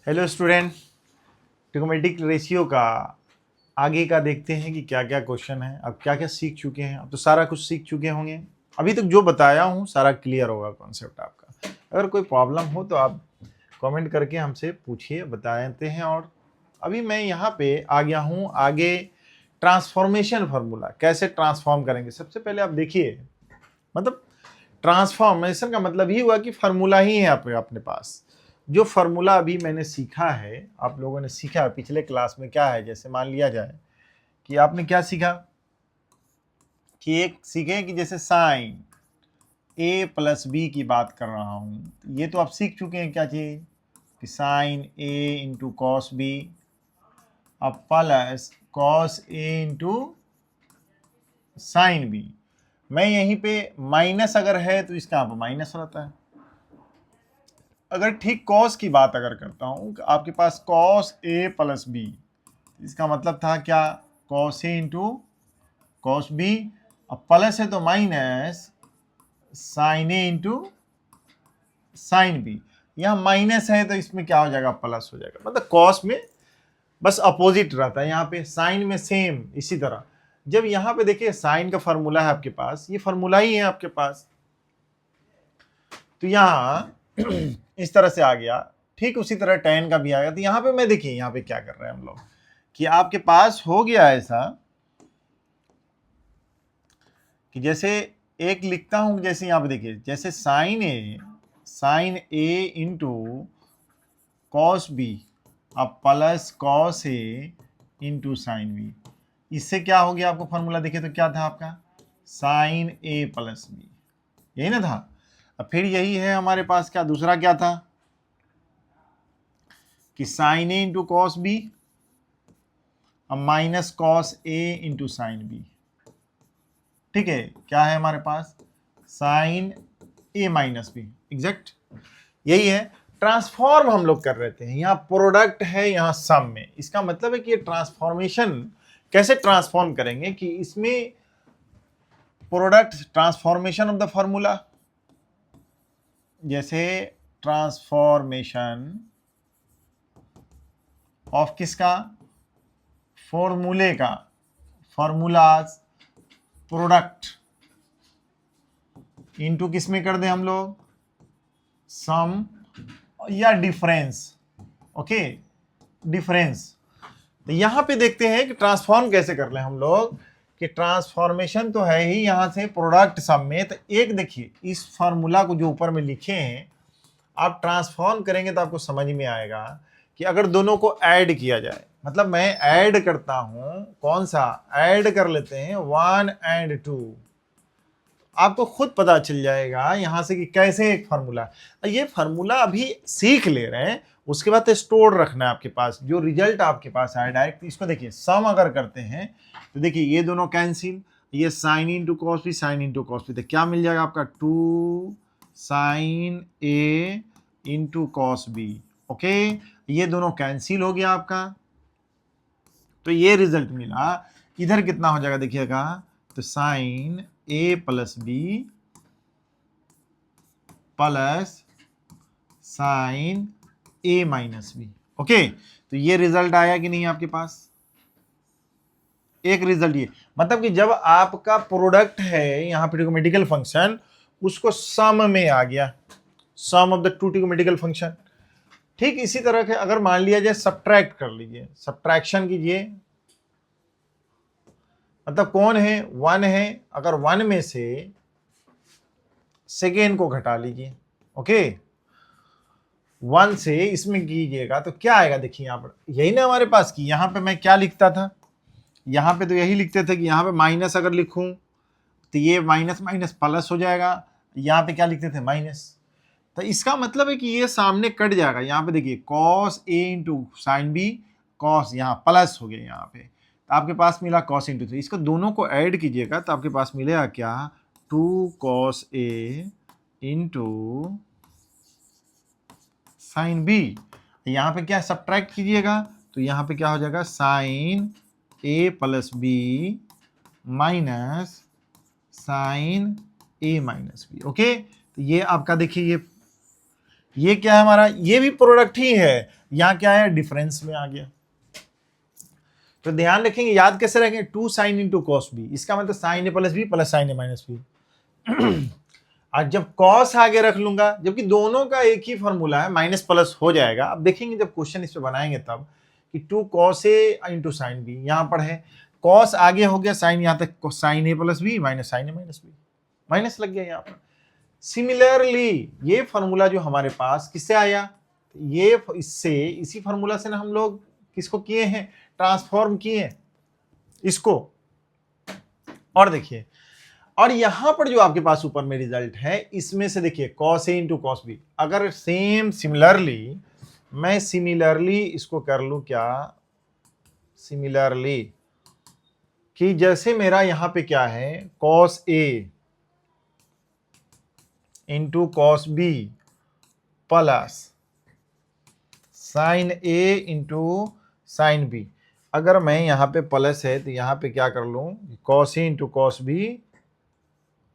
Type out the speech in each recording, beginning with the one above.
Hello student, trigonometric ratio का आगे का देखते हैं कि क्या क्या क्वेश्चन है। अब क्या क्या सीख चुके हैं, अब तो सारा कुछ सीख चुके होंगे। अभी तक जो बताया हूँ सारा क्लियर होगा कॉन्सेप्ट आपका। अगर कोई प्रॉब्लम हो तो आप कमेंट करके हमसे पूछिए, बताते हैं। और अभी मैं यहाँ पे आ गया हूँ आगे, ट्रांसफॉर्मेशन फार्मूला कैसे ट्रांसफॉर्म करेंगे। सबसे पहले आप देखिए, मतलब ट्रांसफॉर्मेशन का मतलब ही हुआ कि फार्मूला ही है अपने पास। जो फार्मूला अभी मैंने सीखा है, आप लोगों ने सीखा पिछले क्लास में, क्या है, जैसे मान लिया जाए कि आपने क्या सीखा कि एक सीखे कि जैसे साइन ए प्लस बी की बात कर रहा हूं, ये तो आप सीख चुके हैं क्या चीज, कि sign A into cos B अब plus cos A into sine B. मैं यहीं पे माइनस अगर है तो इसका आप माइनस रहता है। अगर ठीक कॉस की बात अगर करता हूं, आपके पास कॉस ए प्लस बी, इसका मतलब था क्या, cos A into cos B. अब प्लस है तो minus sign A into sine B. यहाँ माइनस है तो इसमें क्या हो जाएगा, प्लस हो जाएगा। मतलब कॉस में बस अपोजिट रहता है, यहाँ पे साइन में सेम इसी तरह। जब यहाँ पे देखिए साइन का फॉर्मूला है आपके पास, ये फॉर्मूला ही है आपके पास, तो यहाँ इस तरह से आ गया। ठीक उसी तरह tan का भी आएगा। तो यहाँ पे मैं देखिए यहाँ पे क्या कर रहे हैं हम लोग, कि आपके पास हो गया ऐसा कि जैसे एक लिखता हूं, जैसे यहाँ पे देखिए, जैसे sign A into cos B अब plus cos A into sine B. इससे क्या हो गया, आपको फॉर्मूला देखिए तो क्या था आपका, साइन ए प्लस बी, यही ना था। अब फिर यही है हमारे पास, क्या दूसरा क्या था कि sign A into cos B अब minus cos A into sine B. ठीक है, क्या है हमारे पास, साइन ए माइनस बी, एग्जैक्ट यही है। ट्रांसफॉर्म हम लोग कर रहे थे, यहाँ प्रोडक्ट है, यहाँ सम में। इसका मतलब है कि ये ट्रांसफॉर्मेशन कैसे ट्रांसफॉर्म करेंगे, कि इसमें product transformation of the formula, जैसे ट्रांसफॉर्मेशन ऑफ किसका, फॉर्मूले का, फॉर्मूलाज प्रोडक्ट इनटू किस में कर दें हम लोग, सम या डिफरेंस। Okay, difference. तो यहां पे देखते हैं कि ट्रांसफॉर्म कैसे कर लें हम लोग, कि ट्रांसफॉर्मेशन तो है ही यहां से प्रोडक्ट सम में। तो एक देखिए, इस फॉर्मूला को जो ऊपर में लिखे हैं, आप ट्रांसफॉर्म करेंगे तो आपको समझ में आएगा कि अगर दोनों को ऐड किया जाए, मतलब मैं ऐड करता हूं, कौन सा ऐड कर लेते हैं, 1 और 2, आपको खुद पता चल जाएगा यहां से कि कैसे एक फार्मूला। ये फार्मूला अभी सीख ले रहे हैं, उसके बाद स्टोर रखना है आपके पास। जो रिजल्ट आपके पास आए डायरेक्ट इसको देखिए, सम अगर करते हैं तो देखिए ये दोनों कैंसिल, ये sine into cos B, sine into cos B, तो क्या मिल जाएगा आपका, 2 sine A into cos B. Okay, ये दोनों कैंसिल हो गया आपका, तो ये रिजल्ट मिला। इधर कितना हो जाएगा देखिएगा, तो साइन ए प्लस बी प्लस साइन ए माइनस बी। ओके, तो ये रिजल्ट आया कि नहीं आपके पास, एक रिजल्ट ये, मतलब कि जब आपका प्रोडक्ट है यहां पे ट्रिग्नोमेट्रिकल फंक्शन, उसको सम में आ गया, sum of the two trigonometrical function. ठीक इसी तरह के अगर मान लिया जाए सब्ट्रैक्ट कर लीजिए, सब्ट्रैक्शन कीजिए, मतलब कौन है, 1 है, अगर 1 में से सेकेंड को घटा लीजिए। ओके, 1 से इसमें कीजिएगा तो क्या आएगा, देखिए यहां पर यही ना हमारे पास, कि यहां पे मैं क्या लिखता था, यहां पे तो यही लिखते थे कि यहां पे माइनस अगर लिखूं तो ये माइनस माइनस प्लस हो जाएगा, यहां पे क्या लिखते थे, माइनस। तो इसका मतलब है कि ये सामने कट जाएगा। यहां पे देखिए cos A into sine B, cos यहाँ प्लस हो गया यहाँ पे, तो आपके पास मिला कॉस इंटू 3। इसको दोनों को ऐड कीजिएगा तो आपके पास मिलेगा क्या, 2 cos A into sine B. यहाँ पे क्या सब्ट्रैक्ट कीजिएगा तो यहाँ पे क्या हो जाएगा, साइन ए प्लस बी माइनस साइन ए माइनस बी। ओके, तो ये आपका देखिए ये ये क्या है हमारा, ये भी प्रोडक्ट ही है, यहां क्या है, डिफरेंस में आ गया। तो ध्यान रखेंगे, याद कैसे रखेंगे, 2 साइन इंटू कॉस बी, इसका मतलब साइन ए प्लस बी प्लस साइन ए माइनस बी। आज जब कॉस आगे रख लूंगा, जबकि दोनों का एक ही फॉर्मूला है, माइनस प्लस हो जाएगा। अब देखेंगे जब क्वेश्चन इस पे बनाएंगे तब कि 2 cos A into sine B, यहां पर है कॉस आगे हो गया, साइन यहां तक साइन ए प्लस बी माइनस साइन ए माइनस बी, माइनस लग गया यहां पर। सिमिलरली ये फॉर्मूला जो हमारे पास किससे आया, ये इससे, इसी फॉर्मूला से ना हम लोग किसको किए हैं, ट्रांसफॉर्म किए इसको। और देखिए, और यहां पर जो आपके पास ऊपर में रिजल्ट है, इसमें से देखिए cos a into cos B, अगर सेम सिमिलरली मैं सिमिलरली इसको कर लूं क्या, सिमिलरली कि जैसे मेरा यहां पे क्या है, cos a into cos B plus sine A into sine B, अगर मैं यहां पे प्लस है तो यहां पे क्या कर लूं, cos a into cos B,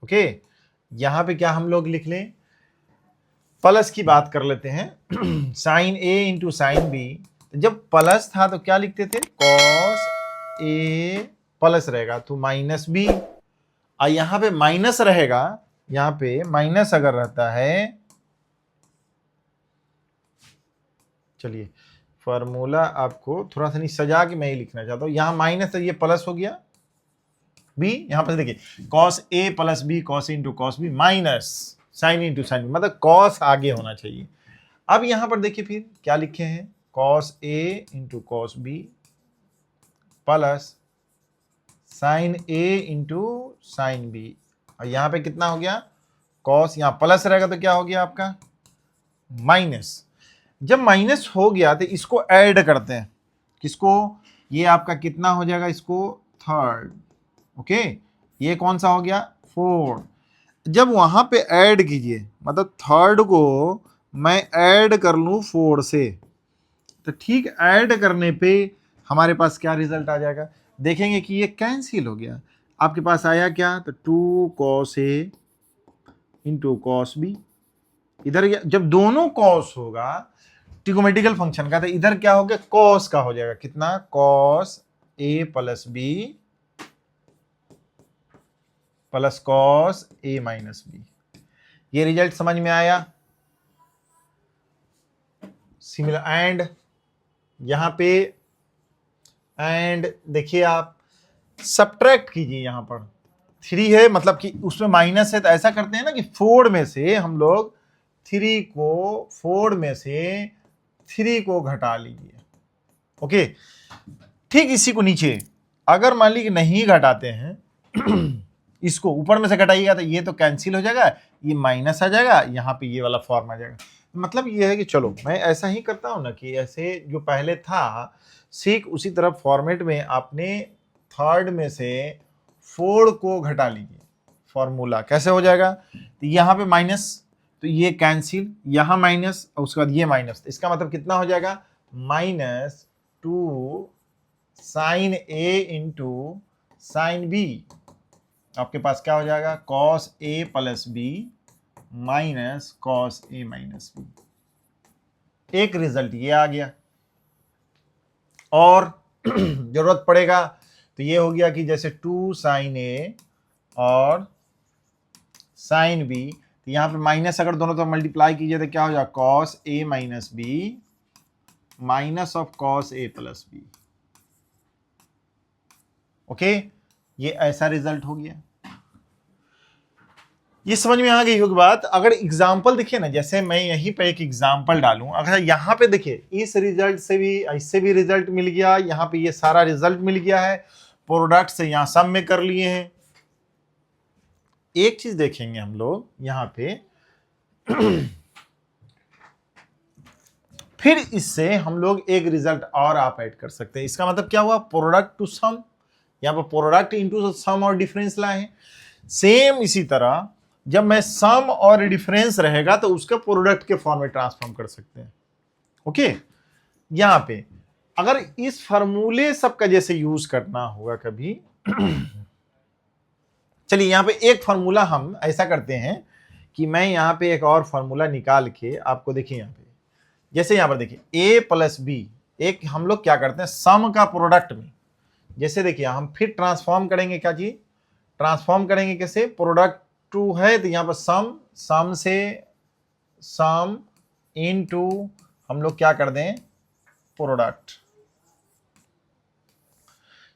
okay. यहां पे क्या हम लोग लिख लें, प्लस की बात कर लेते हैं, sign A into sine B, जब प्लस था तो क्या लिखते थे, कॉस ए प्लस रहेगा तो माइनस बी, और यहां पे माइनस रहेगा, यहां पे माइनस अगर रहता है, चलिए फॉर्मूला आपको थोड़ा सा नहीं सजा के मैं ही लिखना चाहता हूं, यहां माइनस है, ये प्लस हो गया बी, यहां पर देखिए cos A plus B, cos into cos B minus sine into sine B, मतलब कॉस आगे होना चाहिए। अब यहां पर देखिए फिर क्या लिखे हैं, cos A into cos B plus sine A into sine B, और यहां पे कितना हो गया, कॉस, यहां प्लस रहेगा तो क्या हो गया आपका माइनस। जब माइनस हो गया तो इसको ऐड करते हैं, किसको, ये आपका कितना हो जाएगा, इसको थर्ड, ओके, ये कौन सा हो गया, फोर्थ। जब वहां पे ऐड कीजिए, मतलब थर्ड को मैं ऐड कर लूं फोर से, तो ठीक ऐड करने पे हमारे पास क्या रिजल्ट आ जाएगा, देखेंगे कि ये कैंसिल हो गया। आपके पास आया क्या, तो 2 cos A into cos B, इधर जब दोनों कॉस होगा ट्रिगोमेट्रिकल फंक्शन का, तो इधर क्या हो गया, कॉस का हो जाएगा, कितना, cos A plus B plus cos A minus B. ये रिजल्ट समझ में आया। सिमिलर एंड, यहां पे एंड देखिए आप सब्ट्रैक्ट कीजिए, यहां पर 3 है, मतलब कि उसमें माइनस है, तो ऐसा करते हैं ना कि 4 में से हम लोग 3 को, 4 में से 3 को घटा लीजिए, ओके। ठीक इसी को नीचे अगर मान ली कि नहीं घटाते हैं इसको ऊपर में से घटाइएगा तो ये तो कैंसिल हो जाएगा, ये माइनस आ जाएगा, यहाँ पे ये वाला फॉर्म आ जाएगा। मतलब ये है कि चलो मैं ऐसा ही करता हूं ना, कि ऐसे जो पहले था सीख उसी तरह फॉर्मेट में आपने थर्ड में से 4 को घटा लीजिए, फॉर्मूला कैसे हो जाएगा, तो यहाँ पे माइनस, तो ये कैंसिल, यहाँ माइनस और उसके बाद ये माइनस, इसका मतलब कितना हो जाएगा, -2 sine A into sine B, आपके पास क्या हो जाएगा, cos A plus B minus cos A minus B. एक रिजल्ट ये आ गया। और जरूरत पड़ेगा तो ये हो गया कि जैसे 2 साइन ए और साइन बी, तो यहां पे माइनस अगर दोनों तरफ मल्टीप्लाई कीजिए तो क्या हो जाएगा, cos A minus B minus of cos A plus B, okay. ये ऐसा रिजल्ट हो गया। ये समझ में आ गई होगी बात। अगर एग्जाम्पल देखिए ना, जैसे मैं यहीं पे एक एग्जाम्पल डालूं, अगर यहां पे देखिए इस रिजल्ट से भी, इससे भी रिजल्ट मिल गया, यहां पे ये सारा रिजल्ट मिल गया है, प्रोडक्ट से यहां सम में कर लिए हैं। एक चीज देखेंगे हम लोग यहां पे फिर इससे हम लोग एक रिजल्ट और आप ऐड कर सकते हैं। इसका मतलब क्या हुआ, प्रोडक्ट टू सम, यहां पर प्रोडक्ट इनटू सम और डिफरेंस लाए। सेम इसी तरह जब मैं सम और डिफरेंस रहेगा तो उसके प्रोडक्ट के फॉर्म में ट्रांसफॉर्म कर सकते हैं, ओके। यहां पे अगर इस फॉर्मूले सबका जैसे यूज करना होगा कभी चलिए यहां पे एक फॉर्मूला हम ऐसा करते हैं कि मैं यहाँ पे एक और फॉर्मूला निकाल के आपको देखिए यहाँ पे, जैसे यहाँ पर देखिए a प्लस बी, एक हम लोग क्या करते हैं सम का प्रोडक्ट में, जैसे देखिए हम फिर ट्रांसफॉर्म करेंगे, क्या चीज ट्रांसफॉर्म करेंगे, कैसे प्रोडक्ट टू है तो यहाँ पर सम, सम से सम इनटू हम लोग क्या कर दें प्रोडक्ट,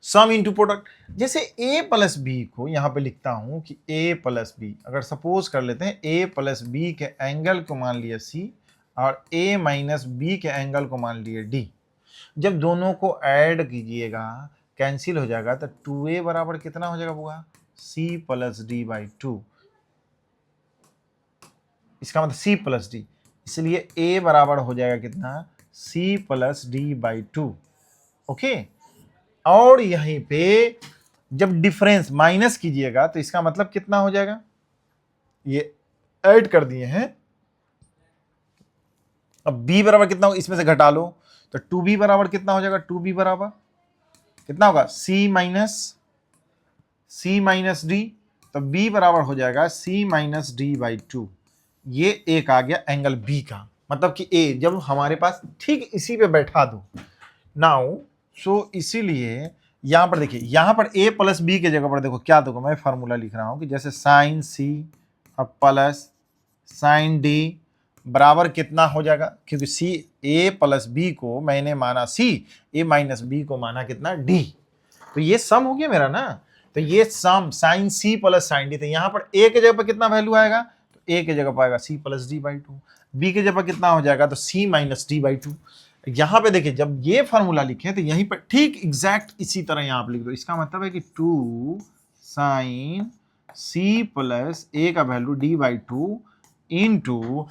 सम इनटू प्रोडक्ट। जैसे a प्लस बी को यहां पे लिखता हूं कि a प्लस बी, अगर सपोज कर लेते हैं a प्लस बी के एंगल को मान लिया c और a माइनस बी के एंगल को मान लिया d, जब दोनों को ऐड कीजिएगा कैंसिल हो जाएगा तो 2a बराबर कितना हो जाएगा बुआ c प्लस डी बाई 2, इसका मतलब c प्लस डी, इसलिए a बराबर हो जाएगा कितना c plus D by 2। Okay, और यहीं पे जब डिफरेंस माइनस कीजिएगा तो इसका मतलब कितना हो जाएगा, ये ऐड कर दिए हैं, अब b बराबर कितना होगा इसमें से घटा लो तो 2b बराबर कितना हो जाएगा, 2b बराबर कितना होगा c माइनस डी, तो b बराबर हो जाएगा c माइनस डी बाई 2। ये एक आ गया एंगल b का, मतलब कि a जब हमारे पास ठीक इसी पे बैठा दो नाउ, सो इसीलिए यहां पर देखिए, यहां पर a प्लस बी के जगह पर देखो क्या देखो मैं फार्मूला लिख रहा हूं कि जैसे साइन सी अब प्लस साइन डी बराबर कितना हो जाएगा, क्योंकि सी a प्लस बी को मैंने माना c, a माइनस बी को माना कितना d, तो ये सम हो गया मेरा ना, तो ये sum sine C plus sine D, तो यहां पर a के जगह पर कितना वैल्यू आएगा, तो a के जगह पर आएगा c plus D by 2, b के जगह पर कितना हो जाएगा तो c माइनस डी बाई 2। यहां पे देखिए जब ये फॉर्मूला लिखे तो यहीं पर ठीक एग्जैक्ट इसी तरह यहां आप लिख दो, इसका मतलब है कि 2 साइन सी प्लस ए का value D by 2 into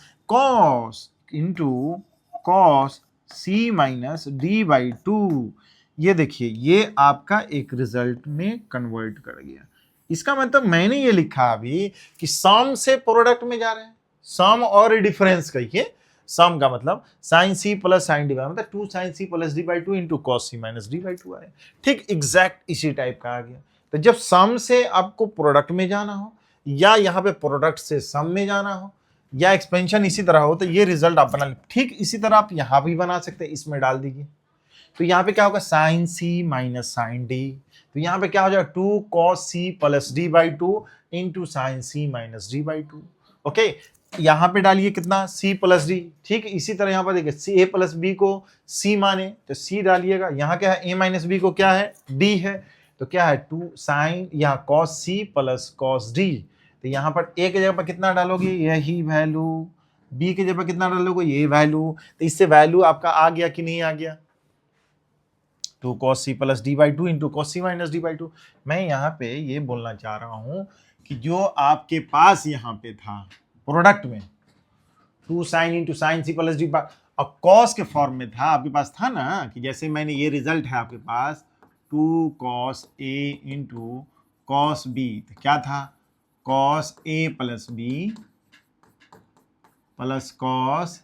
cos C minus D by 2। ये देखिए ये आपका एक रिजल्ट में कन्वर्ट कर गया, इसका मतलब मैंने ये लिखा अभी कि सम से प्रोडक्ट में जा रहे हैं, सम और डिफरेंस कहिए, सम का मतलब sine C plus sine D मतलब 2 sine C plus D by 2 into cos C minus D by 2 आया, ठीक एग्जैक्ट इसी टाइप का आ गया। तो जब सम से आपको प्रोडक्ट में जाना हो या यहाँ पे प्रोडक्ट से सम में जाना हो या एक्सपेंशन इसी तरह हो तो ये रिजल्ट आप बना, ठीक इसी तरह आप यहाँ भी बना सकते हैं, इसमें डाल दीजिए तो यहाँ पे क्या होगा sine C minus sine D, तो यहाँ पे क्या हो जाएगा 2 cos C plus D by 2 into sine C minus D by 2। Okay, यहाँ पे डालिए कितना c प्लस डी, ठीक इसी तरह यहाँ पर देखिए सी a प्लस बी को c माने तो c डालिएगा, यहाँ क्या है a माइनस बी को क्या है d है, तो क्या है 2 साइन यहाँ cos c plus cos d, तो यहाँ पर a के जगह पर कितना डालोगे यही वैल्यू, b के जगह पर कितना डालोगे ये वैल्यू, तो इससे वैल्यू आपका आ गया कि नहीं आ गया, 2 cos c plus D by 2 into cos C minus D by 2। मैं यहाँ पे ये बोलना चाह रहा हूँ कि जो आपके पास यहाँ पे था प्रोडक्ट में 2 sine into sine C plus D और कॉस के फॉर्म में था आपके पास था ना, कि जैसे मैंने ये रिजल्ट है आपके पास 2 cos A into cos B, तो क्या था cos A plus B plus cos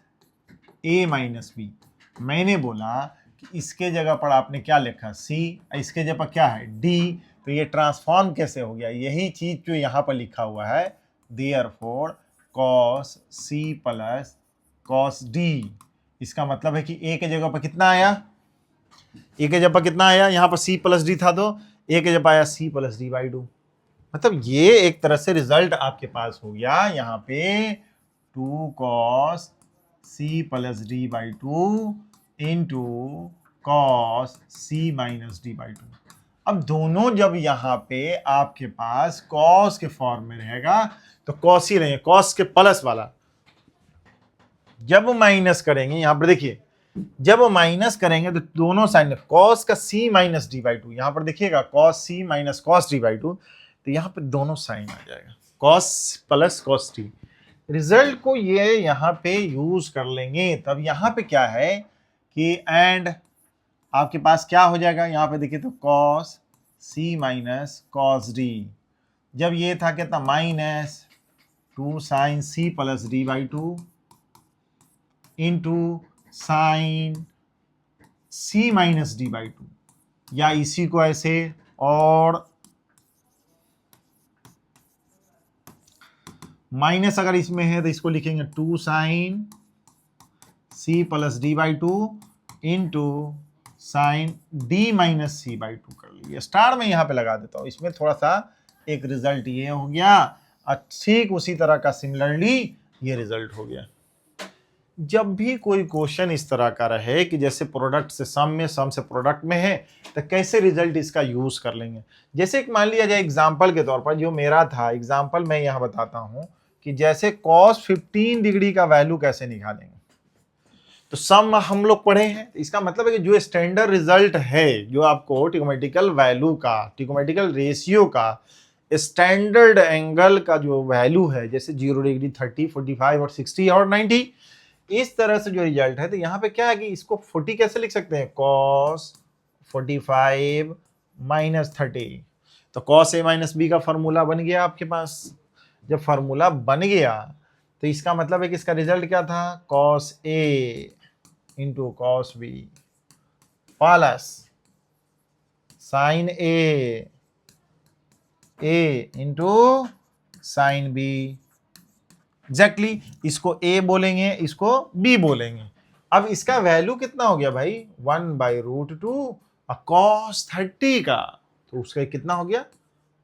A minus B. मैंने बोला कि इसके जगह पर आपने क्या लिखा c, इसके जगह पर क्या है d, तो ये ट्रांसफॉर्म कैसे हो गया, यही चीज जो यहाँ पर लिखा हुआ है therefore cos c plus cos d, इसका मतलब है कि a के जगह पर कितना आया, a के जगह पर कितना आया, यहाँ पर c प्लस डी था तो a के जगह पर आया c प्लस डी बाई 2, मतलब ये एक तरह से रिजल्ट आपके पास हो गया यहाँ पे 2 cos c plus D by 2 into cos C minus D by 2। अब दोनों जब यहाँ पे आपके पास कॉस के फॉर्म में रहेगा तो कॉस ही रहेंगे, कॉस के प्लस वाला, जब माइनस करेंगे यहाँ पर देखिए जब माइनस करेंगे तो दोनों साइन कॉस का सी माइनस डी बाई 2, यहाँ पर देखिएगा cos C minus cos D by 2, तो यहाँ पे दोनों साइन आ जाएगा cos plus cos T, result को ये यहाँ पे यूज कर लेंगे, तब यहाँ पे क्या है कि एंड आपके पास क्या हो जाएगा, यहाँ पे देखिए तो cos c minus cos d, जब ये था कितना minus 2 sine c plus D by 2 into sine c minus D by 2, या इसी को ऐसे और माइनस अगर इसमें है तो इसको लिखेंगे 2 sine C plus D by two into sine D minus C by two कर लीजिए। स्टार में यहाँ पे लगा देता हूँ, इसमें थोड़ा सा एक रिजल्ट ये हो गया और ठीक उसी तरह का सिमिलरली ये रिजल्ट हो गया। जब भी कोई क्वेश्चन इस तरह का रहे कि जैसे प्रोडक्ट से सम में, सम से प्रोडक्ट में है, तो कैसे रिजल्ट इसका यूज कर लेंगे। जैसे एक मान लिया जाए एग्जाम्पल के तौर पर, जो मेरा था एग्जाम्पल मैं यहाँ बताता हूँ कि जैसे cos 15 डिग्री का वैल्यू कैसे निकालेंगे। तो सम हम लोग पढ़े हैं, इसका मतलब है कि जो स्टैंडर्ड रिजल्ट है, जो आपको ट्रिग्नोमेट्रिकल वैल्यू का, ट्रिग्नोमेट्रिकल रेशियो का स्टैंडर्ड एंगल का जो वैल्यू है, जैसे 0 डिग्री, 30, 45 और 60 और 90, इस तरह से जो रिजल्ट है, तो यहाँ पे क्या है कि इसको 40 कैसे लिख सकते हैं, cos 45 माइनस 30। तो cos a माइनस बी का फॉर्मूला बन गया आपके पास। जब फार्मूला बन गया तो इसका मतलब है कि इसका रिजल्ट क्या था, cos a into cos b plus sign a into sine b। Exactly इसको a बोलेंगे, इसको b बोलेंगे। अब इसका वैल्यू कितना हो गया भाई, 1/√2 और cos 30 का, तो उसका कितना हो गया,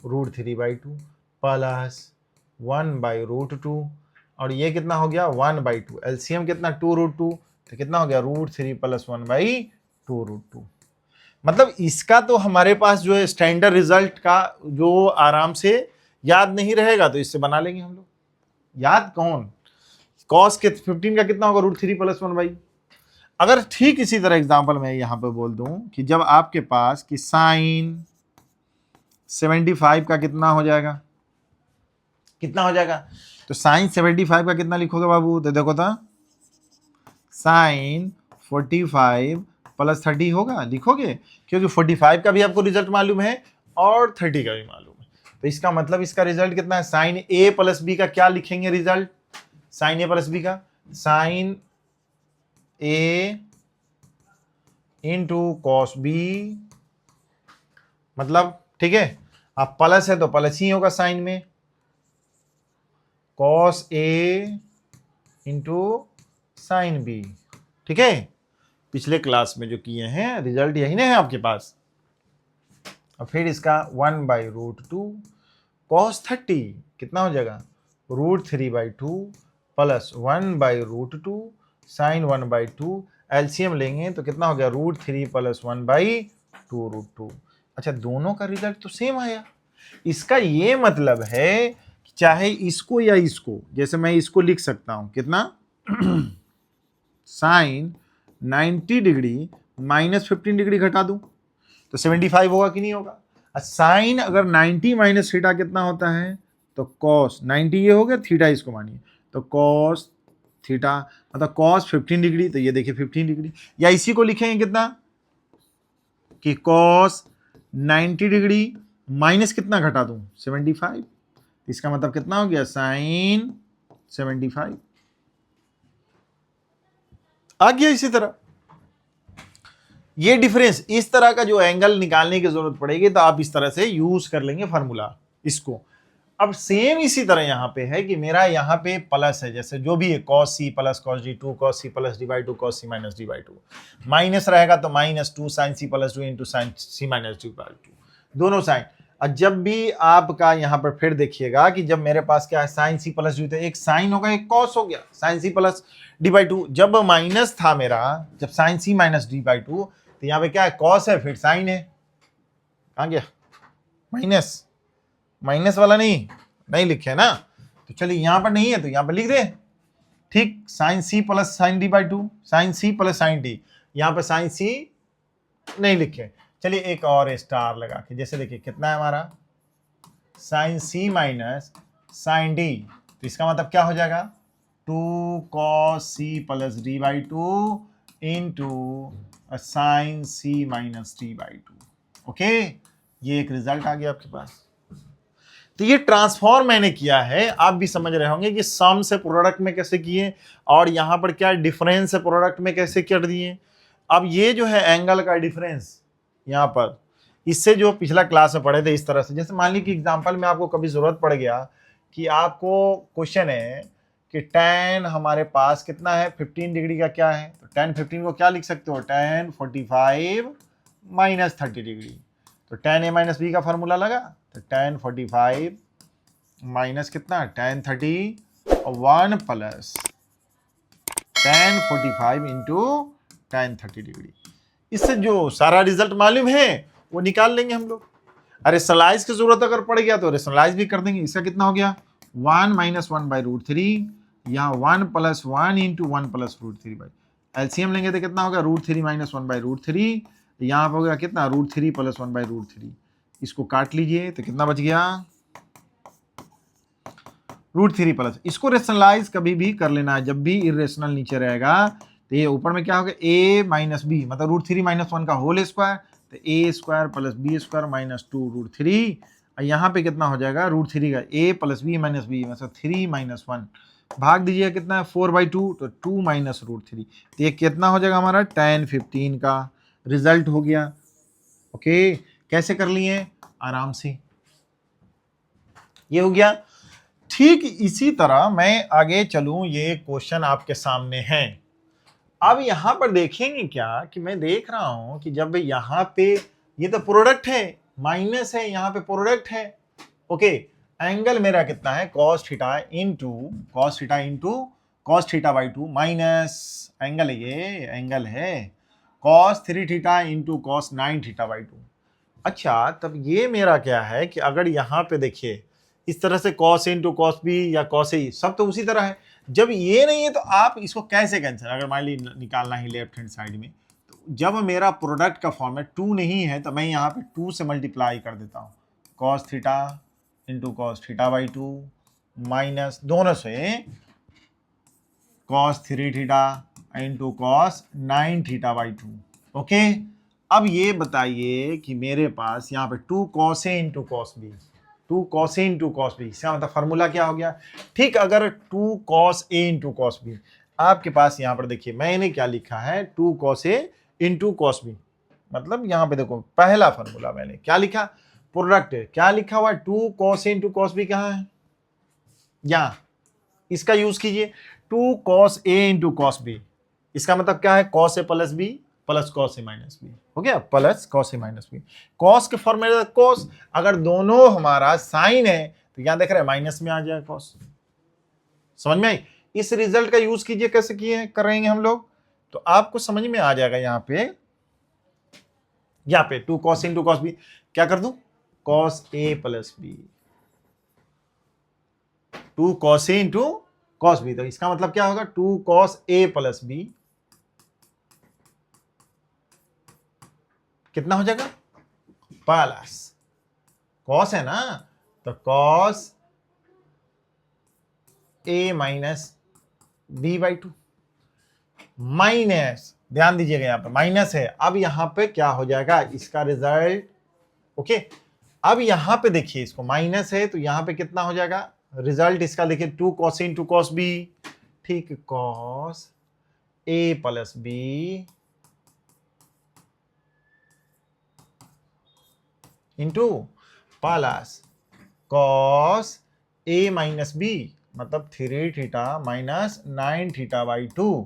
√3/2 प्लस 1/√2 और ये कितना हो गया 1/2। एलसीएम कितना 2√2, तो कितना हो गया √3 प्लस 1/2√2। मतलब इसका तो हमारे पास जो है स्टैंडर्ड रिजल्ट का जो आराम से याद नहीं रहेगा तो इससे बना लेंगे हम लोग। याद कौन, cos के 15 का कितना होगा √3 प्लस 1/। अगर ठीक इसी तरह एग्जांपल मैं यहां पे बोल दूं कि जब आपके पास कि साइन 75 का कितना हो जाएगा, कितना हो जाएगा, तो साइन 75 का कितना लिखोगे बाबू, तो देखो था साइन 45 प्लस 30 होगा, लिखोगे, क्योंकि 45 का भी आपको रिजल्ट मालूम है और 30 का भी मालूम है। तो इसका मतलब इसका रिजल्ट कितना है, साइन ए प्लस बी का क्या लिखेंगे रिजल्ट, साइन ए प्लस बी का sign A into cos B, मतलब ठीक है, अब प्लस है तो प्लस ही होगा साइन में, cos A into sine B. ठीक है, पिछले क्लास में जो किए हैं रिजल्ट यही ना है आपके पास। और फिर इसका 1/√2 cos 30 कितना हो जाएगा, √3/2 प्लस 1/√2 साइन 1/2। एलसीएम लेंगे तो कितना हो गया √3 प्लस 1/2√2। अच्छा, दोनों का रिजल्ट तो सेम आया। इसका ये मतलब है कि चाहे इसको या इसको, जैसे मैं इसको लिख सकता हूं कितना साइन 90 डिग्री माइनस 15 डिग्री घटा दूं तो 75 होगा कि नहीं होगा। साइन अगर 90 माइनस थीटा कितना होता है, तो कॉस 90 ये हो गया, थीटा इसको मानिए, तो कॉस थीटा मतलब कॉस 15 डिग्री, तो ये देखिए 15 डिग्री। या इसी को लिखेंगे कितना कि कॉस 90 डिग्री माइनस कितना घटा दूं 75, इसका मतलब कितना हो गया साइन 75 आ गया। इसी तरह ये डिफरेंस, इस तरह का जो एंगल निकालने की जरूरत पड़ेगी तो आप इस तरह से यूज कर लेंगे फार्मूला इसको। अब सेम इसी तरह यहाँ पे है कि मेरा यहाँ पे प्लस है, जैसे जो भी है cos c plus cos d 2 cos c plus d/2 cos c minus d/2, minus रहेगा तो -2 sin c plus 2 into sin c minus d/2, दोनों साइन। और जब भी आपका यहाँ पर फिर देखिएगा कि जब मेरे पास क्या है sin c प्लस d, तो एक साइन होगा एक cos हो गया, sin c प्लस d/2। जब माइनस था मेरा, जब sin c माइनस d/2, तो यहाँ पे क्या है cos है फिर साइन है, कहाँ गया माइनस, माइनस वाला नहीं लिखे ना, तो चलिए यहां पर नहीं है तो यहां पर लिख दे। ठीक, sine C plus sine d/2, sine C plus sine D, यहां पर साइन सी नहीं लिखे। चलिए एक और स्टार लगा के, जैसे देखिए कितना है हमारा sine C minus sine D, तो इसका मतलब क्या हो जाएगा 2 cos c plus d/2 into sine C minus d/2। Okay, ये एक रिजल्ट आ गया आपके पास। तो ये ट्रांसफॉर्म मैंने किया है, आप भी समझ रहे होंगे कि सम से प्रोडक्ट में कैसे किए और यहां पर क्या डिफरेंस से प्रोडक्ट में कैसे कर दिए। अब ये जो है एंगल का डिफरेंस यहां पर, इससे जो पिछला क्लास में पढ़े थे इस तरह से, जैसे मान लीजिए कि एग्जांपल में आपको कभी जरूरत पड़ गया कि आपको क्वेश्चन है कि tan हमारे पास कितना है 15 डिग्री का क्या है, तो tan 15 को क्या लिख सकते हो, tan 45 माइनस 30 डिग्री। तो tan a माइनस बी का फॉर्मूला लगा, तो tan 45 माइनस कितना tan 30 और 1 plus tan 45 into tan 30 degree. इससे जो सारा रिजल्ट मालूम है वो निकाल लेंगे हम लोग। अरे रेशनलाइज की जरूरत अगर पड़ गया तो रेशनलाइज भी कर देंगे। इसका कितना हो गया 1 माइनस 1 बाई रूट 3, यहाँ 1 plus 1 into 1 plus root 3 by LCM लेंगे तो कितना होगा रूट 3 माइनस 1 बाई रूट 3, यहाँ पर हो गया कितना रूट 3 प्लस 1 बाई रूट 3। इसको काट लीजिए तो कितना बच गया रूट 3 प्लस। इसको रेशनलाइज कभी भी कर लेना है, जब भी इरेशनल नीचे रहेगा तो ये ऊपर में क्या होगा a माइनस बी, मतलब रूट 3 माइनस 1 का होल स्क्वायर, तो a square plus B square minus 2 root 3, और यहाँ पे कितना हो जाएगा रूट 3 का a plus B minus B, मतलब 3 माइनस 1, भाग दीजिए कितना है 4/2, तो 2 माइनस रूट 3, तो ये कितना हो जाएगा हमारा tan 15 का रिजल्ट हो गया। ओके, कैसे कर लिए आराम से, ये हो गया। ठीक इसी तरह मैं आगे चलूं, ये क्वेश्चन आपके सामने है। अब यहां पर देखेंगे क्या कि मैं देख रहा हूं कि जब यहां पे ये तो प्रोडक्ट है, माइनस है, यहां पे प्रोडक्ट है। ओके, एंगल मेरा कितना है cos theta into cos theta by 2 minus angle, ये एंगल है cos 3 theta into cos 9 theta by 2। अच्छा, तब ये मेरा क्या है कि अगर यहाँ पे देखिए इस तरह से cos इंटू cos b या cos a सब तो उसी तरह है। जब ये नहीं है तो आप इसको कैसे कैंसिल, अगर मान ली निकालना ही लेफ्ट हैंड साइड में, तो जब मेरा प्रोडक्ट का फॉर्म है 2 नहीं है तो मैं यहाँ पे 2 से मल्टीप्लाई कर देता हूँ, cos theta into cos theta by 2 minus दोनों से cos 3 theta into cos 9 theta by 2। Okay, अब ये बताइए कि मेरे पास यहाँ पे 2 cos a into cos b, 2 cos a into cos b, इसका मतलब फार्मूला क्या हो गया। ठीक, अगर 2 cos a into cos b आपके पास यहाँ पर देखिए मैंने क्या लिखा है 2 cos a into cos b, मतलब यहाँ पे देखो पहला फार्मूला मैंने क्या लिखा, प्रोडक्ट क्या लिखा हुआ है 2 cos a into cos b कहाँ है, यहाँ इसका यूज कीजिए 2 cos a into cos b, इसका मतलब क्या है cos a plus b plus cos a minus b, हो गया plus cos a minus b। cos के फॉर्म में cos, अगर दोनों हमारा साइन है तो यहां देख रहे हैं माइनस में आ जाएगा cos, समझ में आई। इस रिजल्ट का यूज कीजिए, कैसे किए करेंगे हम लोग तो आपको समझ में आ जाएगा। यहाँ पे 2 cos इंटू cos b क्या कर दूं cos a plus b, 2 cos a into cos b, तो इसका मतलब क्या होगा 2 cos a प्लस b कितना हो जाएगा प्लस cos है ना, तो cos a minus b by 2 minus, ध्यान दीजिएगा यहाँ पे माइनस है, अब यहाँ पे क्या हो जाएगा इसका रिजल्ट। ओके, अब यहाँ पे देखिए इसको माइनस है तो यहाँ पे कितना हो जाएगा रिजल्ट इसका, देखिए 2 cos a into cos b, ठीक cos a plus b into plus cos a minus b, मतलब 3 थीटा माइनस 9 थीटा बाई 2।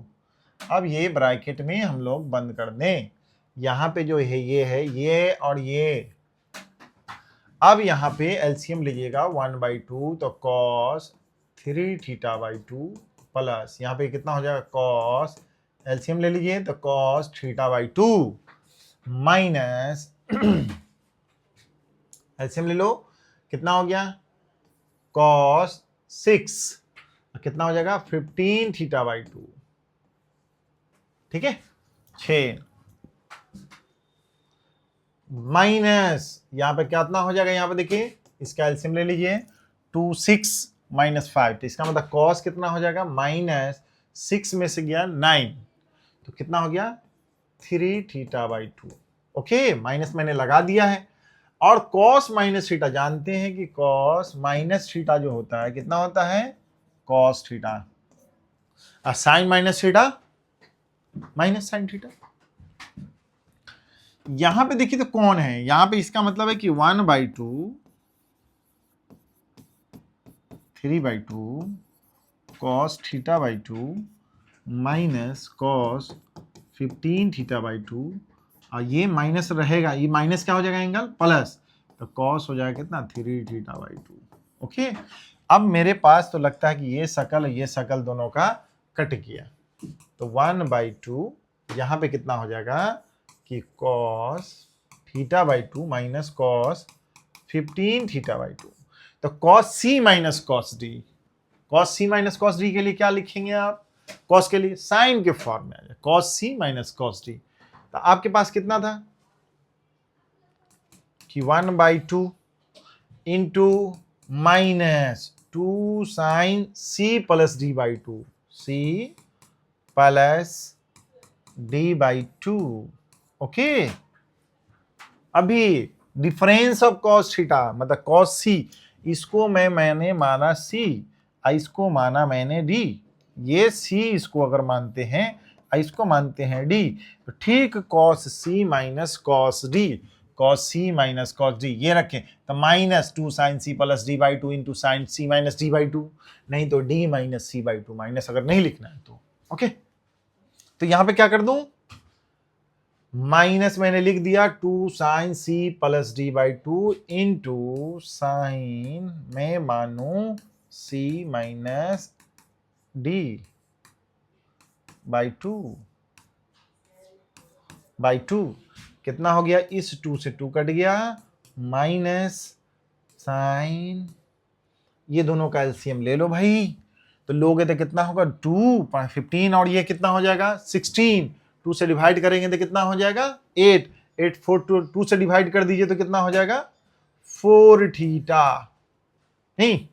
अब ये ब्रैकेट में हम लोग बंद कर दें, यहाँ पे जो है ये और ये, अब यहाँ पे एलसीएम लीजिएगा 1/2, तो cos 3 थीटा बाई 2 प्लस यहाँ पे कितना हो जाएगा cos, एलसीएम ले लीजिए तो cos theta by 2 minus LCM ले लो कितना हो गया cos 6, कितना हो जाएगा 15 थीटा बाई 2, ठीक है 6 माइनस यहाँ पे कितना हो जाएगा, यहाँ पे देखिए इसका एलसीएम ले लीजिए 2 6 माइनस 5, तो इसका मतलब cos कितना हो जाएगा माइनस 6 में से गया 9, तो कितना हो गया 3 थीटा बाई 2। ओके, माइनस मैंने लगा दिया है, और cos माइनस थीटा जानते हैं कि cos माइनस थीटा जो होता है कितना होता है cos थीटा, और sine minus theta minus sine theta. यहां पे देखिए तो कौन है, यहां पे इसका मतलब है कि 1/2 3/2 cos θ/2 माइनस cos 15θ/2, और ये माइनस रहेगा, ये माइनस क्या हो जाएगा एंगल प्लस, तो cos हो जाएगा कितना 3θ/2। ओके, अब मेरे पास तो लगता है कि ये शकल दोनों का कट गया, तो 1/2 यहाँ पे कितना हो जाएगा कि cos θ/2 माइनस cos 15θ/2, तो cos c minus cos d, cos c minus cos d के लिए क्या लिखेंगे आप, cos के लिए साइन के फॉर्म में आ जाए, cos c minus cos d, तो आपके पास कितना था कि 1/2 इंटू minus 2 sine c plus d/2, c plus d/2। Okay, अभी डिफरेंस ऑफ cos थीटा मतलब cos c, इसको मैंने माना c, इसको माना मैंने d, ये c इसको अगर मानते हैं, इसको मानते हैं d, तो ठीक cos c minus cos d, cos c minus cos d ये रखें, तो minus 2 sine c plus d/2 into sine c minus d/2, नहीं तो d माइनस c/2, माइनस अगर नहीं लिखना है तो। ओके, तो यहां पे क्या कर दूं, माइनस मैंने लिख दिया 2 sine c plus d/2 into sine में मानू c माइनस d/2 कितना हो गया, इस 2 से 2 कट गया, माइनस साइन, ये दोनों का एलसीएम ले लो भाई, तो लोगे तो कितना होगा 2 15, और ये कितना हो जाएगा 16, 2 से डिवाइड करेंगे तो कितना हो जाएगा 8, 8 4 2 से डिवाइड कर दीजिए तो कितना हो जाएगा 4θ, नहीं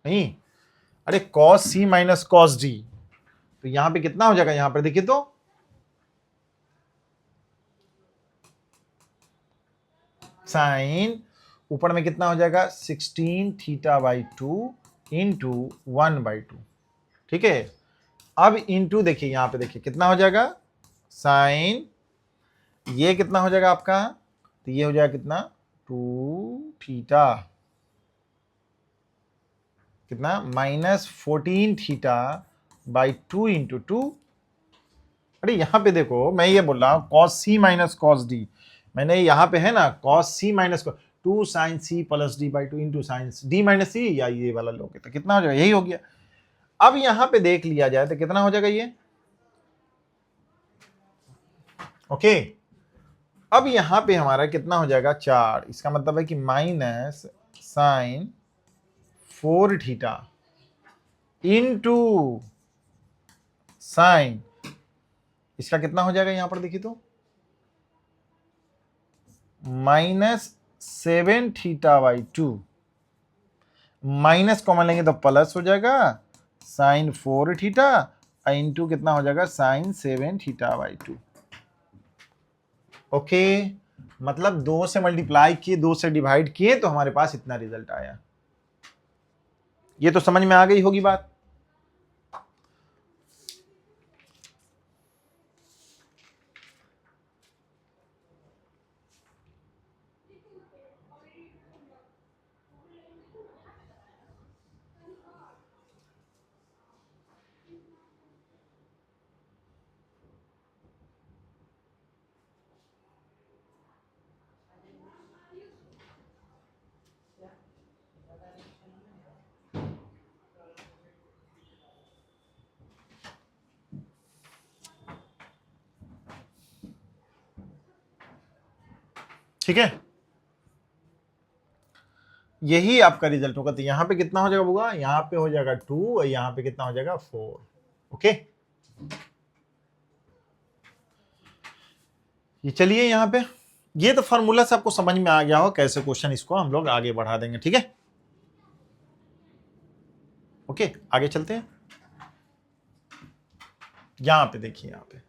नहीं, अरे cos c minus cos d, तो यहां पे कितना हो जाएगा, यहां पर देखिए तो साइन ऊपर में कितना हो जाएगा 16θ/2 इंटू 1/2, ठीक है। अब इंटू देखिए यहां पे देखिए कितना हो जाएगा साइन, ये कितना हो जाएगा आपका, तो ये हो जाएगा कितना 2θ, कितना माइनस 14θ/2 इंटू 2। अरे यहां पे देखो मैं ये बोल रहा हूं cos c minus cos d, मैंने यहां पे है ना cos c minus 2 sine c plus d/2 into sine d minus c, या ये वाला लोगे तो कितना हो जाएगा, यही हो गया। अब यहां पे देख लिया जाए तो कितना हो जाएगा ये, ओके, अब यहां पे हमारा कितना हो जाएगा 4, इसका मतलब है कि माइनस साइन 4θ इंटू साइन, इसका कितना हो जाएगा यहां पर देखिए तो माइनस 7θ/2, माइनस कॉमन लेंगे तो प्लस हो जाएगा साइन 4θ इंटू कितना हो जाएगा साइन 7θ/2। ओके, मतलब 2 से मल्टीप्लाई किए, 2 से डिवाइड किए, तो हमारे पास इतना रिजल्ट आया। ये तो समझ में आ गई होगी बात। ठीक है, यही आपका रिजल्ट होगा। तो यहां पे कितना हो जाएगा, यहां पे हो जाएगा 2 और यहां पे कितना हो जाएगा 4। ओके, ये चलिए यहां पे ये तो फॉर्मूला से आपको समझ में आ गया हो कैसे क्वेश्चन इसको हम लोग आगे बढ़ा देंगे। ठीक है, ओके, आगे चलते हैं। यहां पे देखिए, यहां पे